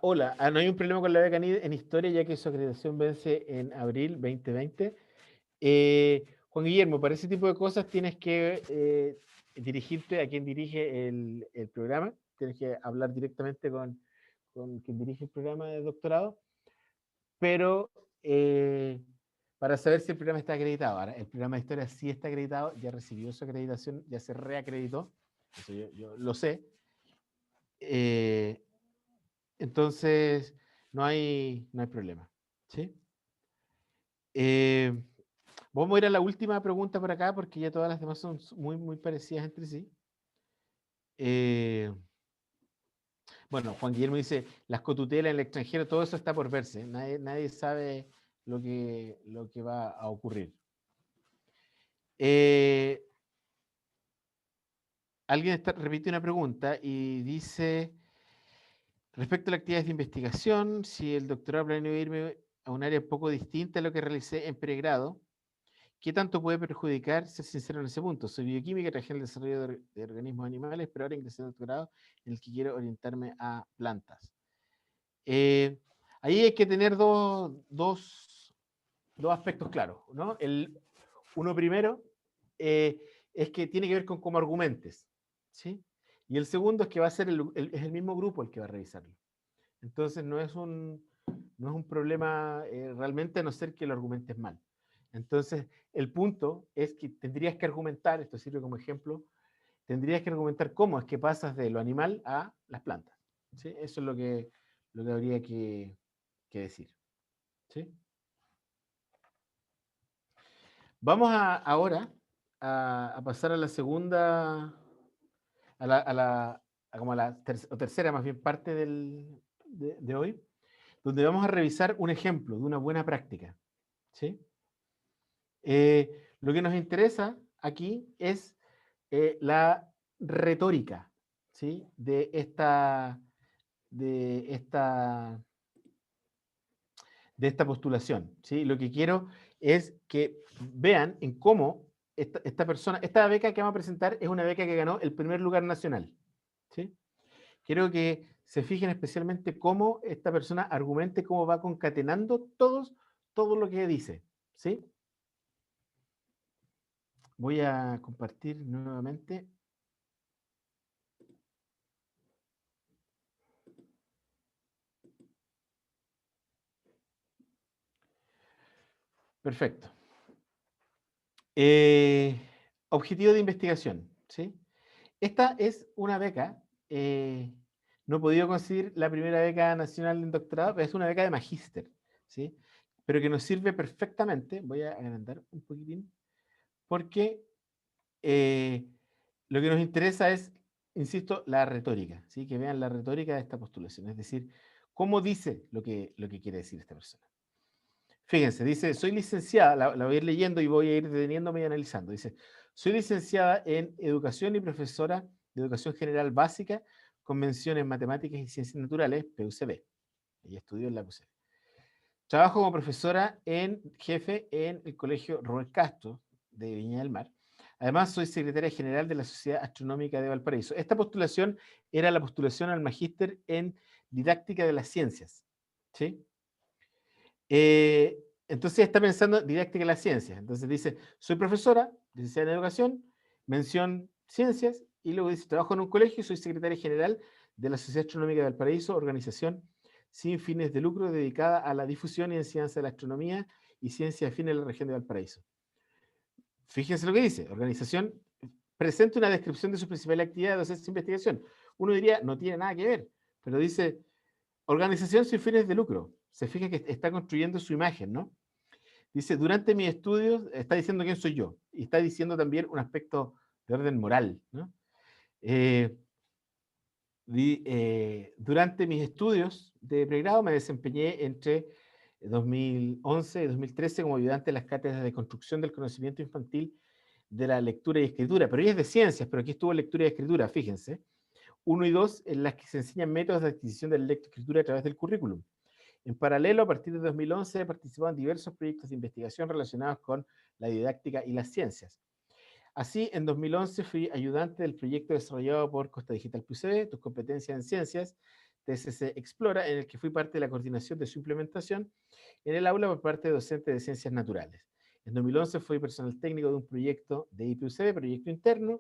Hola, no hay un problema con la beca en historia, ya que su acreditación vence en abril 2020. Juan Guillermo, para ese tipo de cosas tienes que dirigirte a quien dirige el programa, tienes que hablar directamente con quien dirige el programa de doctorado, pero para saber si el programa está acreditado. Ahora, el programa de historia sí está acreditado, ya recibió su acreditación, ya se reacreditó, eso yo lo sé. Entonces, no hay problema, ¿sí? Vamos a ir a la última pregunta por acá, porque ya todas las demás son muy parecidas entre sí. Bueno, Juan Guillermo dice, las cotutelas en el extranjero, todo eso está por verse. Nadie sabe lo que va a ocurrir. Alguien repite una pregunta y dice, respecto a las actividades de investigación, si el doctorado planeo irme a un área poco distinta a lo que realicé en pregrado, ¿qué tanto puede perjudicar? Ser sincero en ese punto. Soy bioquímica, trabajé en el desarrollo de organismos animales, pero ahora ingresé al doctorado en el que quiero orientarme a plantas. Ahí hay que tener dos aspectos claros, ¿no? Uno primero es que tiene que ver con cómo argumentes, ¿sí? Y el segundo es que va a ser es el mismo grupo el que va a revisarlo. Entonces no es un problema realmente, a no ser que lo argumentes mal. Entonces, el punto es que tendrías que argumentar, esto sirve como ejemplo, tendrías que argumentar cómo es que pasas de lo animal a las plantas, ¿sí? Eso es lo que habría que decir, ¿sí? Vamos ahora a pasar a la segunda, como a la tercera más bien parte de hoy, donde vamos a revisar un ejemplo de una buena práctica, ¿sí? Lo que nos interesa aquí es la retórica, ¿sí? de esta postulación, ¿sí? Lo que quiero es que vean en cómo esta persona, esta beca que vamos a presentar es una beca que ganó el primer lugar nacional, ¿sí? Quiero que se fijen especialmente cómo esta persona argumente, cómo va concatenando todo lo que dice, ¿sí? Voy a compartir nuevamente. Perfecto. Objetivo de investigación, ¿sí? Esta es una beca. No he podido conseguir la primera beca nacional en doctorado, pero es una beca de magíster, ¿sí? Pero que nos sirve perfectamente. Voy a agrandar un poquitín, porque lo que nos interesa es, insisto, la retórica, ¿sí? Que vean la retórica de esta postulación, es decir, cómo dice lo que quiere decir esta persona. Fíjense, dice, soy licenciada, la voy a ir leyendo y voy a ir deteniéndome y analizando. Dice, soy licenciada en Educación y profesora de Educación General Básica con mención en Matemáticas y Ciencias Naturales, PUCB. Ella estudió en la PUCB. Trabajo como profesora jefe en el Colegio Rubén Castro de Viña del Mar. Además, soy secretaria general de la Sociedad Astronómica de Valparaíso. Esta postulación era la postulación al magíster en Didáctica de las Ciencias, ¿sí? Entonces está pensando didáctica de las ciencias. Entonces dice, soy profesora, licenciada en educación, mención ciencias, y luego dice, trabajo en un colegio, soy secretaria general de la Sociedad Astronómica de Valparaíso, organización sin fines de lucro dedicada a la difusión y enseñanza de la astronomía y ciencia afín en la región de Valparaíso. Fíjense lo que dice, organización presenta una descripción de sus principales actividades de docencia e investigación. Uno diría, no tiene nada que ver, pero dice, organización sin fines de lucro. Se fija que está construyendo su imagen, ¿no? Dice, durante mis estudios, está diciendo quién soy yo, y está diciendo también un aspecto de orden moral, ¿no? Durante mis estudios de pregrado me desempeñé entre 2011 y 2013 como ayudante en las cátedras de construcción del conocimiento infantil de la lectura y escritura, pero ella es de ciencias, pero aquí estuvo lectura y escritura, fíjense. 1 y 2, en las que se enseñan métodos de adquisición de la lectoescritura a través del currículum. En paralelo, a partir de 2011, he participado en diversos proyectos de investigación relacionados con la didáctica y las ciencias. Así, en 2011 fui ayudante del proyecto desarrollado por Costa Digital PUCB, Tus competencias en ciencias, TSC Explora, en el que fui parte de la coordinación de su implementación en el aula por parte de docentes de ciencias naturales. En 2011 fui personal técnico de un proyecto de IPUCB, proyecto interno,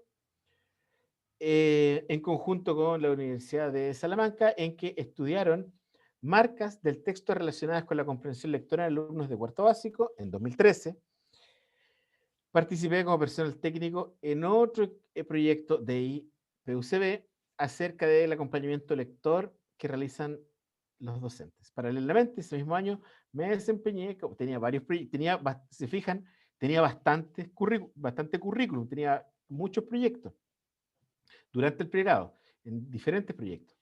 en conjunto con la Universidad de Salamanca, en que estudiaron marcas del texto relacionadas con la comprensión lectora de alumnos de cuarto básico. En 2013 participé como personal técnico en otro proyecto de IPUCB acerca del acompañamiento lector que realizan los docentes. Paralelamente, ese mismo año me desempeñé, tenía varios proyectos, se fijan, tenía bastante currículum, tenía muchos proyectos durante el pregrado, en diferentes proyectos.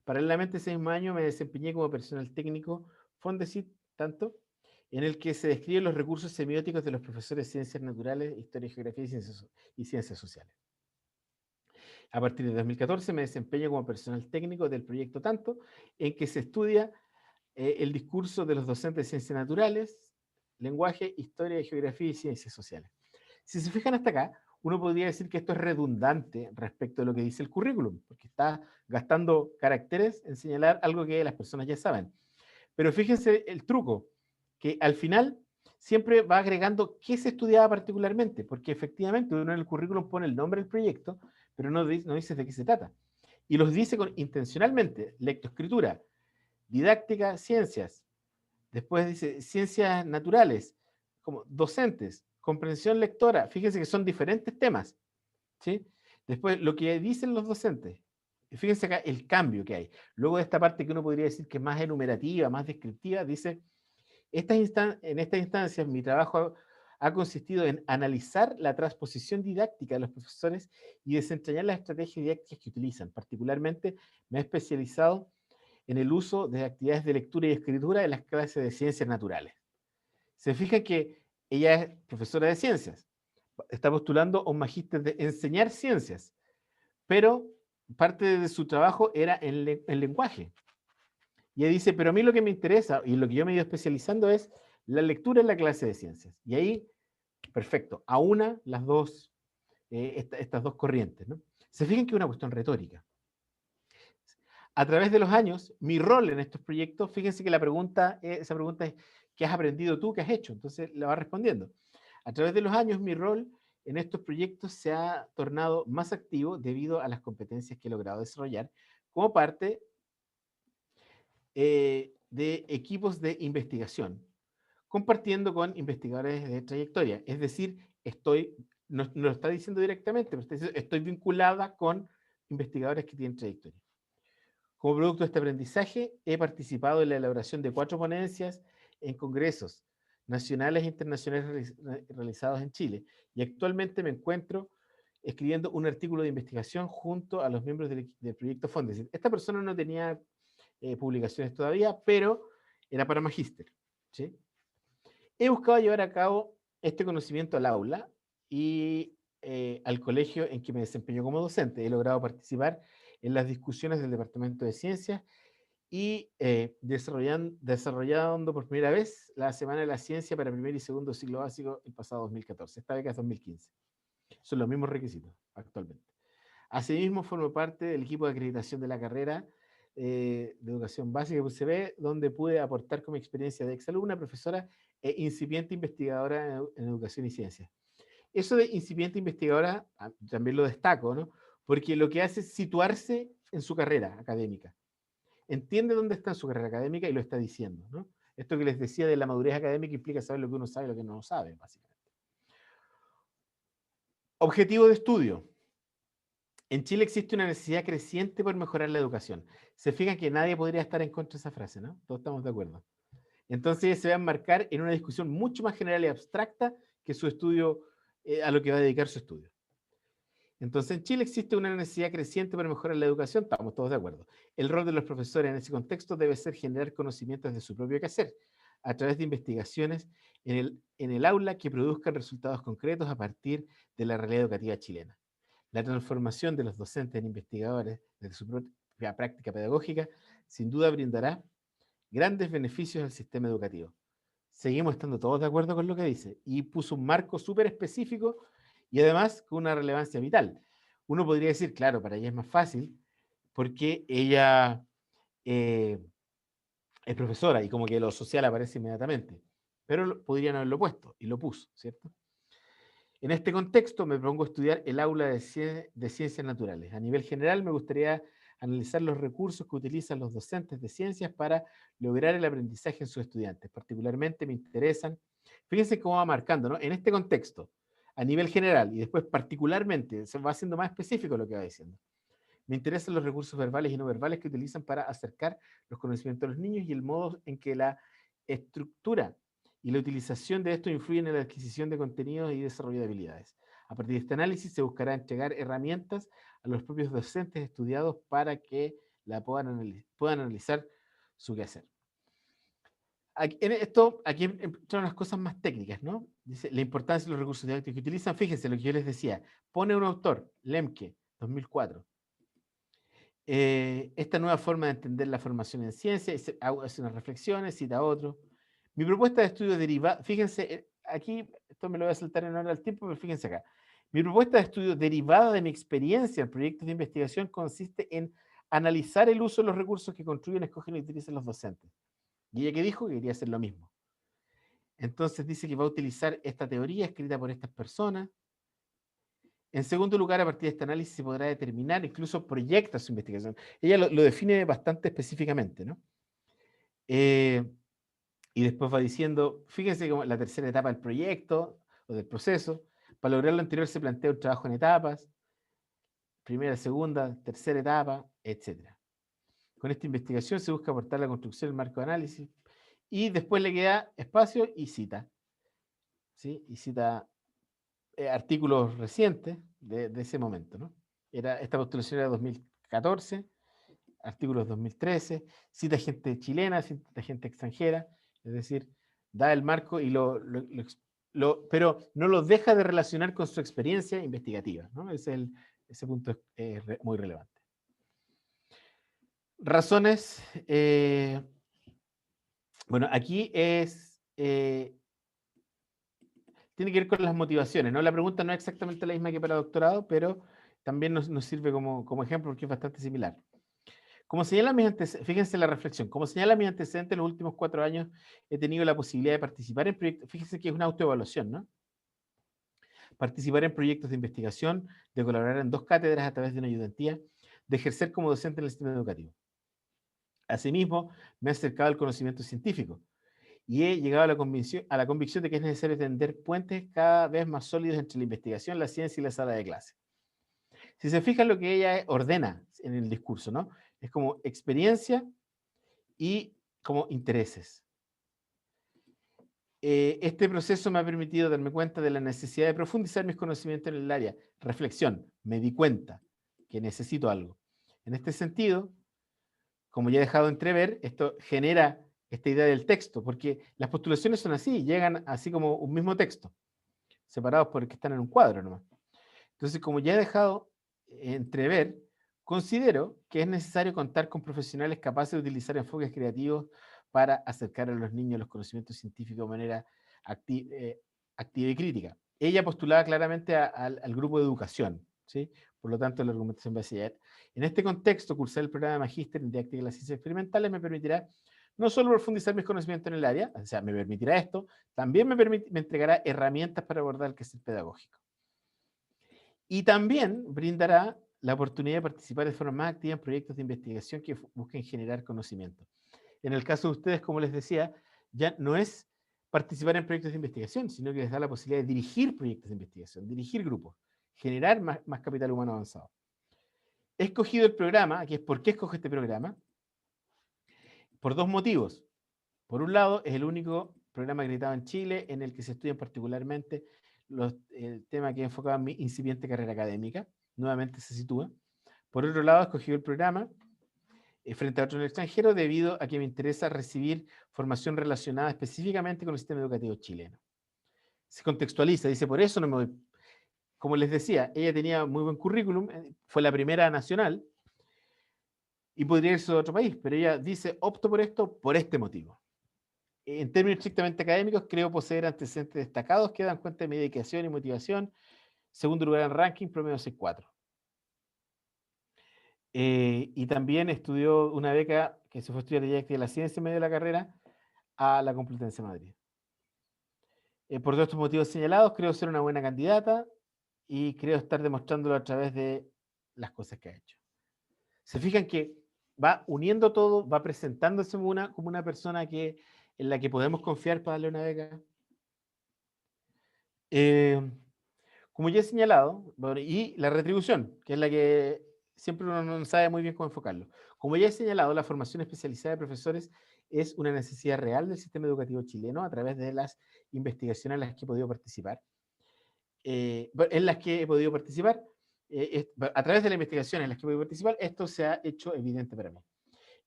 Paralelamente, ese mismo año me desempeñé como personal técnico Fondesit, tanto, en el que se describen los recursos semióticos de los profesores de ciencias naturales, historia, geografía y ciencias sociales. A partir de 2014 me desempeño como personal técnico del proyecto Tanto, en que se estudia el discurso de los docentes de ciencias naturales, lenguaje, historia, geografía y ciencias sociales. Si se fijan hasta acá, uno podría decir que esto es redundante respecto a lo que dice el currículum, porque está gastando caracteres en señalar algo que las personas ya saben. Pero fíjense el truco, que al final siempre va agregando qué se estudiaba particularmente, porque efectivamente uno en el currículum pone el nombre del proyecto, pero no dice de qué se trata. Y los dice intencionalmente, lectoescritura, didáctica, ciencias. Después dice ciencias naturales, como docentes, comprensión lectora. Fíjense que son diferentes temas, ¿sí? Después, lo que dicen los docentes. Fíjense acá el cambio que hay. Luego de esta parte que uno podría decir que es más enumerativa, más descriptiva, dice, en estas instancias mi trabajo ha consistido en analizar la transposición didáctica de los profesores y desentrañar las estrategias didácticas que utilizan. Particularmente me he especializado en el uso de actividades de lectura y escritura en las clases de ciencias naturales. Se fija que ella es profesora de ciencias, está postulando a un magíster de enseñar ciencias, pero parte de su trabajo era el lenguaje. Y ella dice, pero a mí lo que me interesa y lo que yo me he ido especializando es la lectura en la clase de ciencias. Y ahí, perfecto, aúna las dos, estas dos corrientes, ¿no? Se fijan que es una cuestión retórica. A través de los años, mi rol en estos proyectos, fíjense que esa pregunta es, ¿qué has aprendido tú? ¿Qué has hecho? Entonces la va respondiendo. A través de los años, mi rol en estos proyectos se ha tornado más activo debido a las competencias que he logrado desarrollar como parte de equipos de investigación, compartiendo con investigadores de trayectoria. Es decir, no lo está diciendo directamente, pero estoy vinculada con investigadores que tienen trayectoria. Como producto de este aprendizaje, he participado en la elaboración de 4 ponencias en congresos nacionales e internacionales realizados en Chile, y actualmente me encuentro escribiendo un artículo de investigación junto a los miembros del proyecto Fondesit. Esta persona no tenía publicaciones todavía, pero era para magíster, ¿sí? He buscado llevar a cabo este conocimiento al aula y al colegio en que me desempeño como docente. He logrado participar en las discusiones del Departamento de Ciencias y desarrollando por primera vez la Semana de la Ciencia para primer y segundo ciclo básico el pasado 2014. Esta beca es 2015. Son los mismos requisitos actualmente. Asimismo, formo parte del equipo de acreditación de la carrera de Educación Básica UCB, donde pude aportar como experiencia de exalumna, profesora e incipiente investigadora en Educación y Ciencias. Eso de incipiente investigadora también lo destaco, ¿no? Porque lo que hace es situarse en su carrera académica. Entiende dónde está en su carrera académica y lo está diciendo, ¿no? Esto que les decía de la madurez académica implica saber lo que uno sabe y lo que no sabe, básicamente. Objetivo de estudio. En Chile existe una necesidad creciente por mejorar la educación. Se fijan que nadie podría estar en contra de esa frase, ¿no? Todos estamos de acuerdo. Entonces se va a enmarcar en una discusión mucho más general y abstracta que su estudio, a lo que va a dedicar su estudio. Entonces en Chile existe una necesidad creciente por mejorar la educación, estamos todos de acuerdo. El rol de los profesores en ese contexto debe ser generar conocimientos de su propio quehacer, a través de investigaciones en el aula que produzcan resultados concretos a partir de la realidad educativa chilena. La transformación de los docentes en investigadores desde su propia práctica pedagógica sin duda brindará grandes beneficios al sistema educativo. Seguimos estando todos de acuerdo con lo que dice y puso un marco súper específico y además con una relevancia vital. Uno podría decir, claro, para ella es más fácil porque ella es profesora y como que lo social aparece inmediatamente, pero podrían haberlo puesto y lo puso, ¿cierto? En este contexto me propongo estudiar el aula de ciencias naturales. A nivel general me gustaría analizar los recursos que utilizan los docentes de ciencias para lograr el aprendizaje en sus estudiantes. Particularmente me interesan, fíjense cómo va marcando, ¿no? En este contexto, a nivel general y después particularmente, se va haciendo más específico lo que va diciendo. Me interesan los recursos verbales y no verbales que utilizan para acercar los conocimientos a los niños y el modo en que la estructura y la utilización de esto influyen en la adquisición de contenidos y desarrollo de habilidades. A partir de este análisis se buscará entregar herramientas a los propios docentes estudiados para que la puedan analizar su quehacer. Aquí entran las cosas más técnicas, ¿no? Dice, la importancia de los recursos didácticos que utilizan. Fíjense lo que yo les decía. Pone un autor, Lemke, 2004. Esta nueva forma de entender la formación en ciencia, hace unas reflexiones, cita otro. Mi propuesta de estudio derivada, fíjense, aquí, esto me lo voy a saltar en honor al tiempo, pero fíjense acá. Mi propuesta de estudio derivada de mi experiencia en proyectos de investigación consiste en analizar el uso de los recursos que construyen, escogen y utilizan los docentes. Y ella que dijo que quería hacer lo mismo. Entonces dice que va a utilizar esta teoría escrita por estas personas. En segundo lugar, a partir de este análisis se podrá determinar, incluso proyecta su investigación. Ella lo define bastante específicamente, ¿no? Y después va diciendo, fíjense como la tercera etapa del proyecto o del proceso. Para lograr lo anterior se plantea un trabajo en etapas, primera, segunda, tercera etapa, etc. Con esta investigación se busca aportar la construcción del marco de análisis y después le queda espacio y cita. ¿Sí? Y cita artículos recientes de ese momento, ¿no? Esta postulación era 2014, artículos 2013, cita gente chilena, cita gente extranjera, es decir, da el marco y pero no lo deja de relacionar con su experiencia investigativa, ¿no? Ese punto es muy relevante. Razones, bueno, aquí tiene que ver con las motivaciones, ¿no? La pregunta no es exactamente la misma que para doctorado, pero también nos sirve como ejemplo porque es bastante similar. Como señala mis antecedentes, fíjense la reflexión, como señala mis antecedentes, en los últimos 4 años he tenido la posibilidad de participar en proyectos, fíjense que es una autoevaluación, ¿no? Participar en proyectos de investigación, de colaborar en 2 cátedras a través de una ayudantía, de ejercer como docente en el sistema educativo. Asimismo, me he acercado al conocimiento científico y he llegado a la convicción de que es necesario tender puentes cada vez más sólidos entre la investigación, la ciencia y la sala de clase. Si se fijan lo que ella ordena en el discurso, ¿no? Es como experiencia y como intereses. Este proceso me ha permitido darme cuenta de la necesidad de profundizar mis conocimientos en el área. Reflexión, me di cuenta que necesito algo. En este sentido, como ya he dejado entrever, esto genera esta idea del texto, porque las postulaciones son así, llegan así como un mismo texto, separados porque están en un cuadro nomás. Entonces, como ya he dejado entrever, considero que es necesario contar con profesionales capaces de utilizar enfoques creativos para acercar a los niños los conocimientos científicos de manera activa y crítica. Ella postulaba claramente al grupo de educación, ¿sí? Por lo tanto, la argumentación va a ser, en este contexto, cursar el programa de Magíster en Didáctica de las Ciencias Experimentales me permitirá no solo profundizar mis conocimientos en el área, o sea, me permitirá esto, también me entregará herramientas para abordar el quehacer pedagógico. Y también brindará la oportunidad de participar de forma más activa en proyectos de investigación que busquen generar conocimiento. En el caso de ustedes, como les decía, ya no es participar en proyectos de investigación, sino que les da la posibilidad de dirigir proyectos de investigación, dirigir grupos, generar más capital humano avanzado. He escogido el programa, que es ¿por qué escojo este programa? Por dos motivos. Por un lado, es el único programa acreditado en Chile en el que se estudian particularmente el tema que he enfocado en mi incipiente carrera académica. Nuevamente se sitúa. Por otro lado, he escogido el programa frente a otro en el extranjero debido a que me interesa recibir formación relacionada específicamente con el sistema educativo chileno. Se contextualiza, dice, por eso no me voy. Como les decía, ella tenía muy buen currículum, fue la primera nacional y podría irse a otro país, pero ella dice, opto por esto por este motivo. En términos estrictamente académicos, creo poseer antecedentes destacados que dan cuenta de mi dedicación y motivación. Segundo lugar en ranking, promedio 6.4. Y también estudió una beca que se fue a estudiar Didactia de la Ciencia en medio de la carrera a la Complutense de Madrid. Por todos estos motivos señalados, creo ser una buena candidata y creo estar demostrándolo a través de las cosas que ha hecho. Se fijan que va uniendo todo, va presentándose como una persona en la que podemos confiar para darle una beca. Como ya he señalado, y la retribución, que es la que siempre uno no sabe muy bien cómo enfocarlo. Como ya he señalado, la formación especializada de profesores es una necesidad real del sistema educativo chileno a través de las investigaciones en las que he podido participar. A través de las investigaciones en las que he podido participar, esto se ha hecho evidente para mí.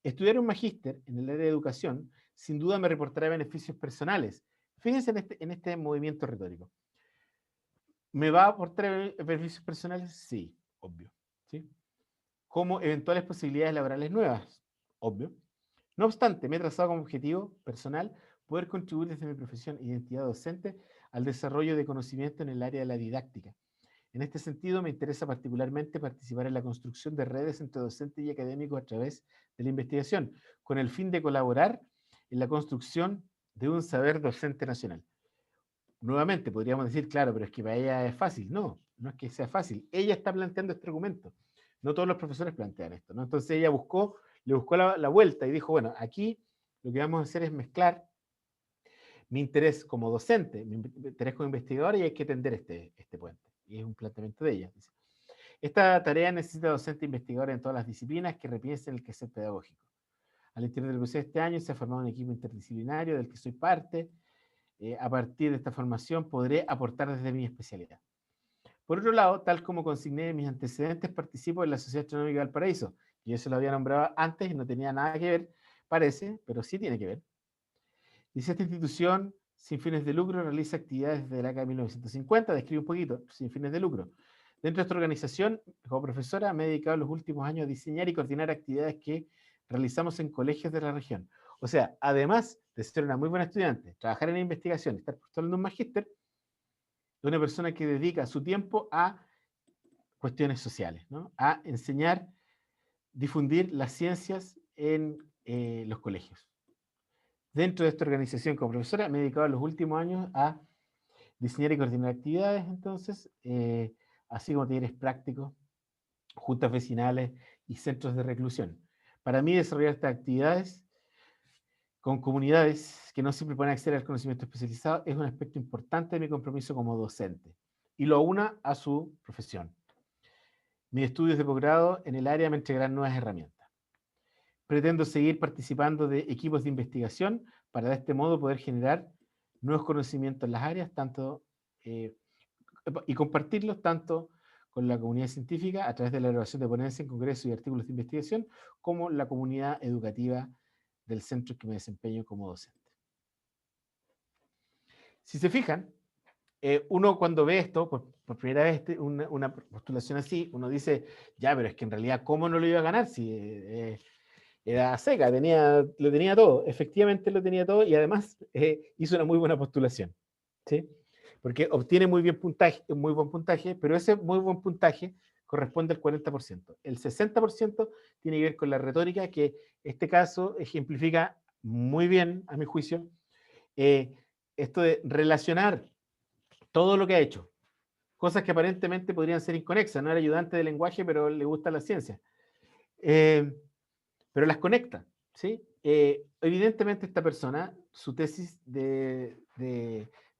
Estudiar un magíster en el área de educación sin duda me reportará beneficios personales. Fíjense en este movimiento retórico. ¿Me va a aportar beneficios personales? Sí, obvio. ¿Sí? Como eventuales posibilidades laborales nuevas, obvio. No obstante, me he trazado como objetivo personal poder contribuir desde mi profesión e identidad docente al desarrollo de conocimiento en el área de la didáctica. En este sentido, me interesa particularmente participar en la construcción de redes entre docentes y académicos a través de la investigación, con el fin de colaborar en la construcción de un saber docente nacional. Nuevamente, podríamos decir, claro, pero es que para ella es fácil. No, no es que sea fácil. Ella está planteando este argumento. No todos los profesores plantean esto, ¿no? Entonces ella le buscó la vuelta y dijo, bueno, aquí lo que vamos a hacer es mezclar mi interés como docente, mi interés como investigadora y hay que tender este puente. Y es un planteamiento de ella. Dice. Esta tarea necesita docente e investigadora en todas las disciplinas que repiensen el quehacer pedagógico. Al interior del proceso de este año se ha formado un equipo interdisciplinario del que soy parte. A partir de esta formación podré aportar desde mi especialidad. Por otro lado, tal como consigné en mis antecedentes, participo en la Sociedad Astronómica de Valparaíso. Y eso lo había nombrado antes y no tenía nada que ver, parece, pero sí tiene que ver. Dice, esta institución sin fines de lucro realiza actividades desde la década de 1950, describe un poquito, sin fines de lucro. Dentro de esta organización, como profesora, me he dedicado los últimos años a diseñar y coordinar actividades que realizamos en colegios de la región. O sea, además de ser una muy buena estudiante, trabajar en investigación, estar postulando un magíster, de una persona que dedica su tiempo a cuestiones sociales, ¿no? A enseñar, difundir las ciencias en los colegios. Dentro de esta organización como profesora me he dedicado los últimos años a diseñar y coordinar actividades, entonces, así como talleres prácticos, juntas vecinales y centros de reclusión. Para mí desarrollar estas actividades con comunidades que no siempre pueden acceder al conocimiento especializado es un aspecto importante de mi compromiso como docente y lo aúna a su profesión. Mis estudios de posgrado en el área me entregarán nuevas herramientas. Pretendo seguir participando de equipos de investigación para de este modo poder generar nuevos conocimientos en las áreas y compartirlos tanto con la comunidad científica a través de la elaboración de ponencias en congresos y artículos de investigación como la comunidad educativa del centro en que me desempeño como docente. Si se fijan, uno cuando ve esto, por primera vez una postulación así, uno dice, ya, pero es que en realidad, ¿cómo no lo iba a ganar? Si era seca, lo tenía todo, efectivamente lo tenía todo y además hizo una muy buena postulación, ¿sí? Porque obtiene muy buen puntaje, pero ese muy buen puntaje corresponde al 40%. El 60% tiene que ver con la retórica, que este caso ejemplifica muy bien, a mi juicio, esto de relacionar todo lo que ha hecho, cosas que aparentemente podrían ser inconexas, no era ayudante de lenguaje, pero le gusta la ciencia, pero las conecta, ¿sí? Evidentemente esta persona, su tesis de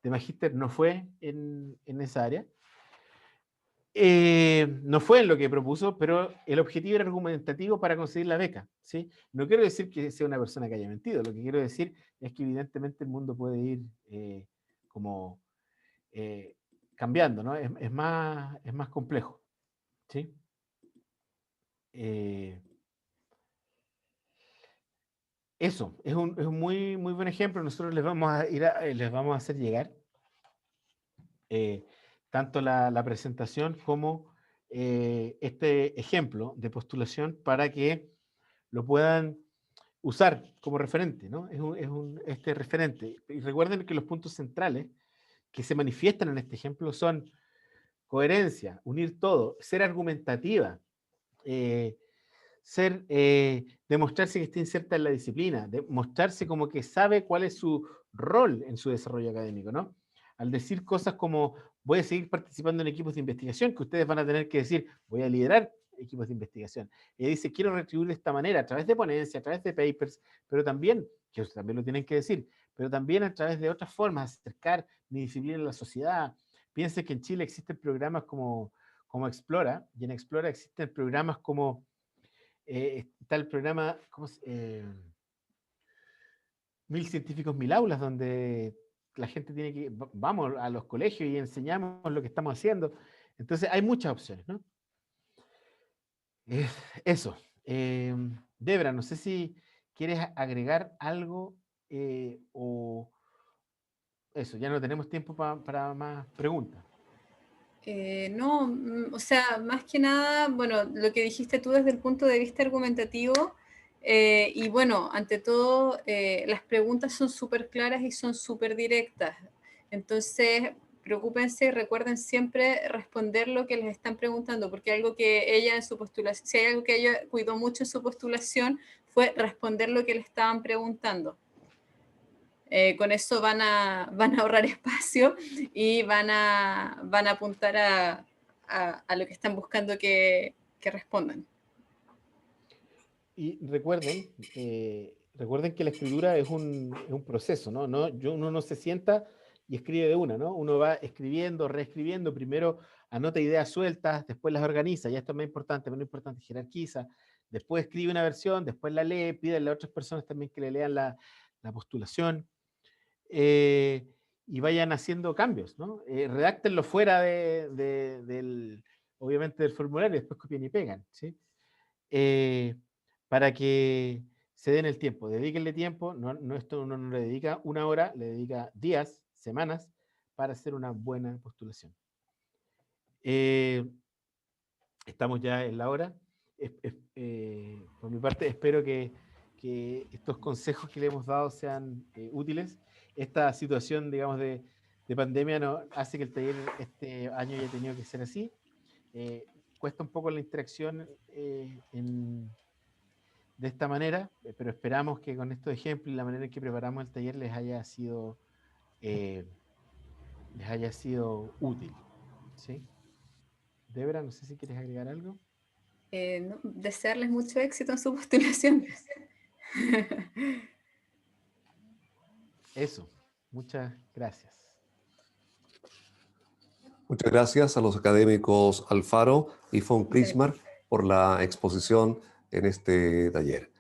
magíster no fue en esa área, No fue en lo que propuso, pero el objetivo era argumentativo para conseguir la beca, ¿sí? No quiero decir que sea una persona que haya mentido, lo que quiero decir es que evidentemente el mundo puede ir como cambiando, ¿no? Es más complejo, ¿sí? Eso, es un muy, muy buen ejemplo. Nosotros les vamos a les vamos a hacer llegar tanto la presentación como este ejemplo de postulación para que lo puedan usar como referente, ¿no? Este referente. Y recuerden que los puntos centrales que se manifiestan en este ejemplo son coherencia, unir todo, ser argumentativa, demostrarse que está inserta en la disciplina, demostrarse como que sabe cuál es su rol en su desarrollo académico, ¿no? Al decir cosas como voy a seguir participando en equipos de investigación, que ustedes van a tener que decir voy a liderar equipos de investigación. Ella dice quiero retribuir de esta manera, a través de ponencia, a través de papers, pero también, que ustedes también lo tienen que decir, pero también a través de otras formas, acercar mi disciplina a la sociedad. Piensen que en Chile existen programas como Explora, y en Explora existen programas como está el programa, ¿cómo se, 1000 científicos, 1000 aulas, donde la gente tiene que, vamos a los colegios y enseñamos lo que estamos haciendo. Entonces hay muchas opciones, ¿no? Eso. Debra, no sé si quieres agregar algo o eso, ya no tenemos tiempo para más preguntas.
No, o sea, más que nada, bueno, lo que dijiste tú desde el punto de vista argumentativo, y bueno, ante todo, las preguntas son súper claras y son súper directas. Entonces, preocúpense y recuerden siempre responder lo que les están preguntando, porque algo que ella en su postulación, si hay algo que ella cuidó mucho en su postulación, fue responder lo que le estaban preguntando. Con eso van a ahorrar espacio y van a apuntar a lo que están buscando que respondan.
Y recuerden que la escritura es un proceso, ¿no? Uno no se sienta y escribe de una, ¿no? Uno va escribiendo, reescribiendo, primero anota ideas sueltas, después las organiza, y esto es más importante, menos importante, jerarquiza, después escribe una versión, después la lee, pídele a otras personas también que le lean la postulación, y vayan haciendo cambios, ¿no? Redáctenlo fuera obviamente del formulario, después copian y pegan, ¿sí? Para que se den el tiempo, dedíquenle tiempo, esto uno no le dedica una hora, le dedica días, semanas, para hacer una buena postulación. Estamos ya en la hora. Por mi parte, espero que estos consejos que le hemos dado sean útiles. Esta situación, digamos, de pandemia no hace que el taller este año haya tenido que ser así. Cuesta un poco la interacción de esta manera, pero esperamos que con estos ejemplos y la manera en que preparamos el taller les haya sido útil, ¿sí? Debra, no sé si quieres agregar algo.
No, desearles mucho éxito en su postulación.
Eso, muchas gracias.
Muchas gracias a los académicos Alfaro y von Prismar por la exposición en este taller.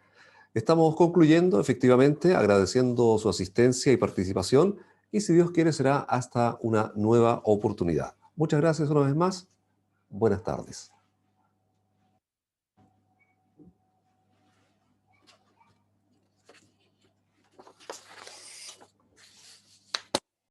Estamos concluyendo, efectivamente, agradeciendo su asistencia y participación, y si Dios quiere será hasta una nueva oportunidad. Muchas gracias una vez más. Buenas tardes.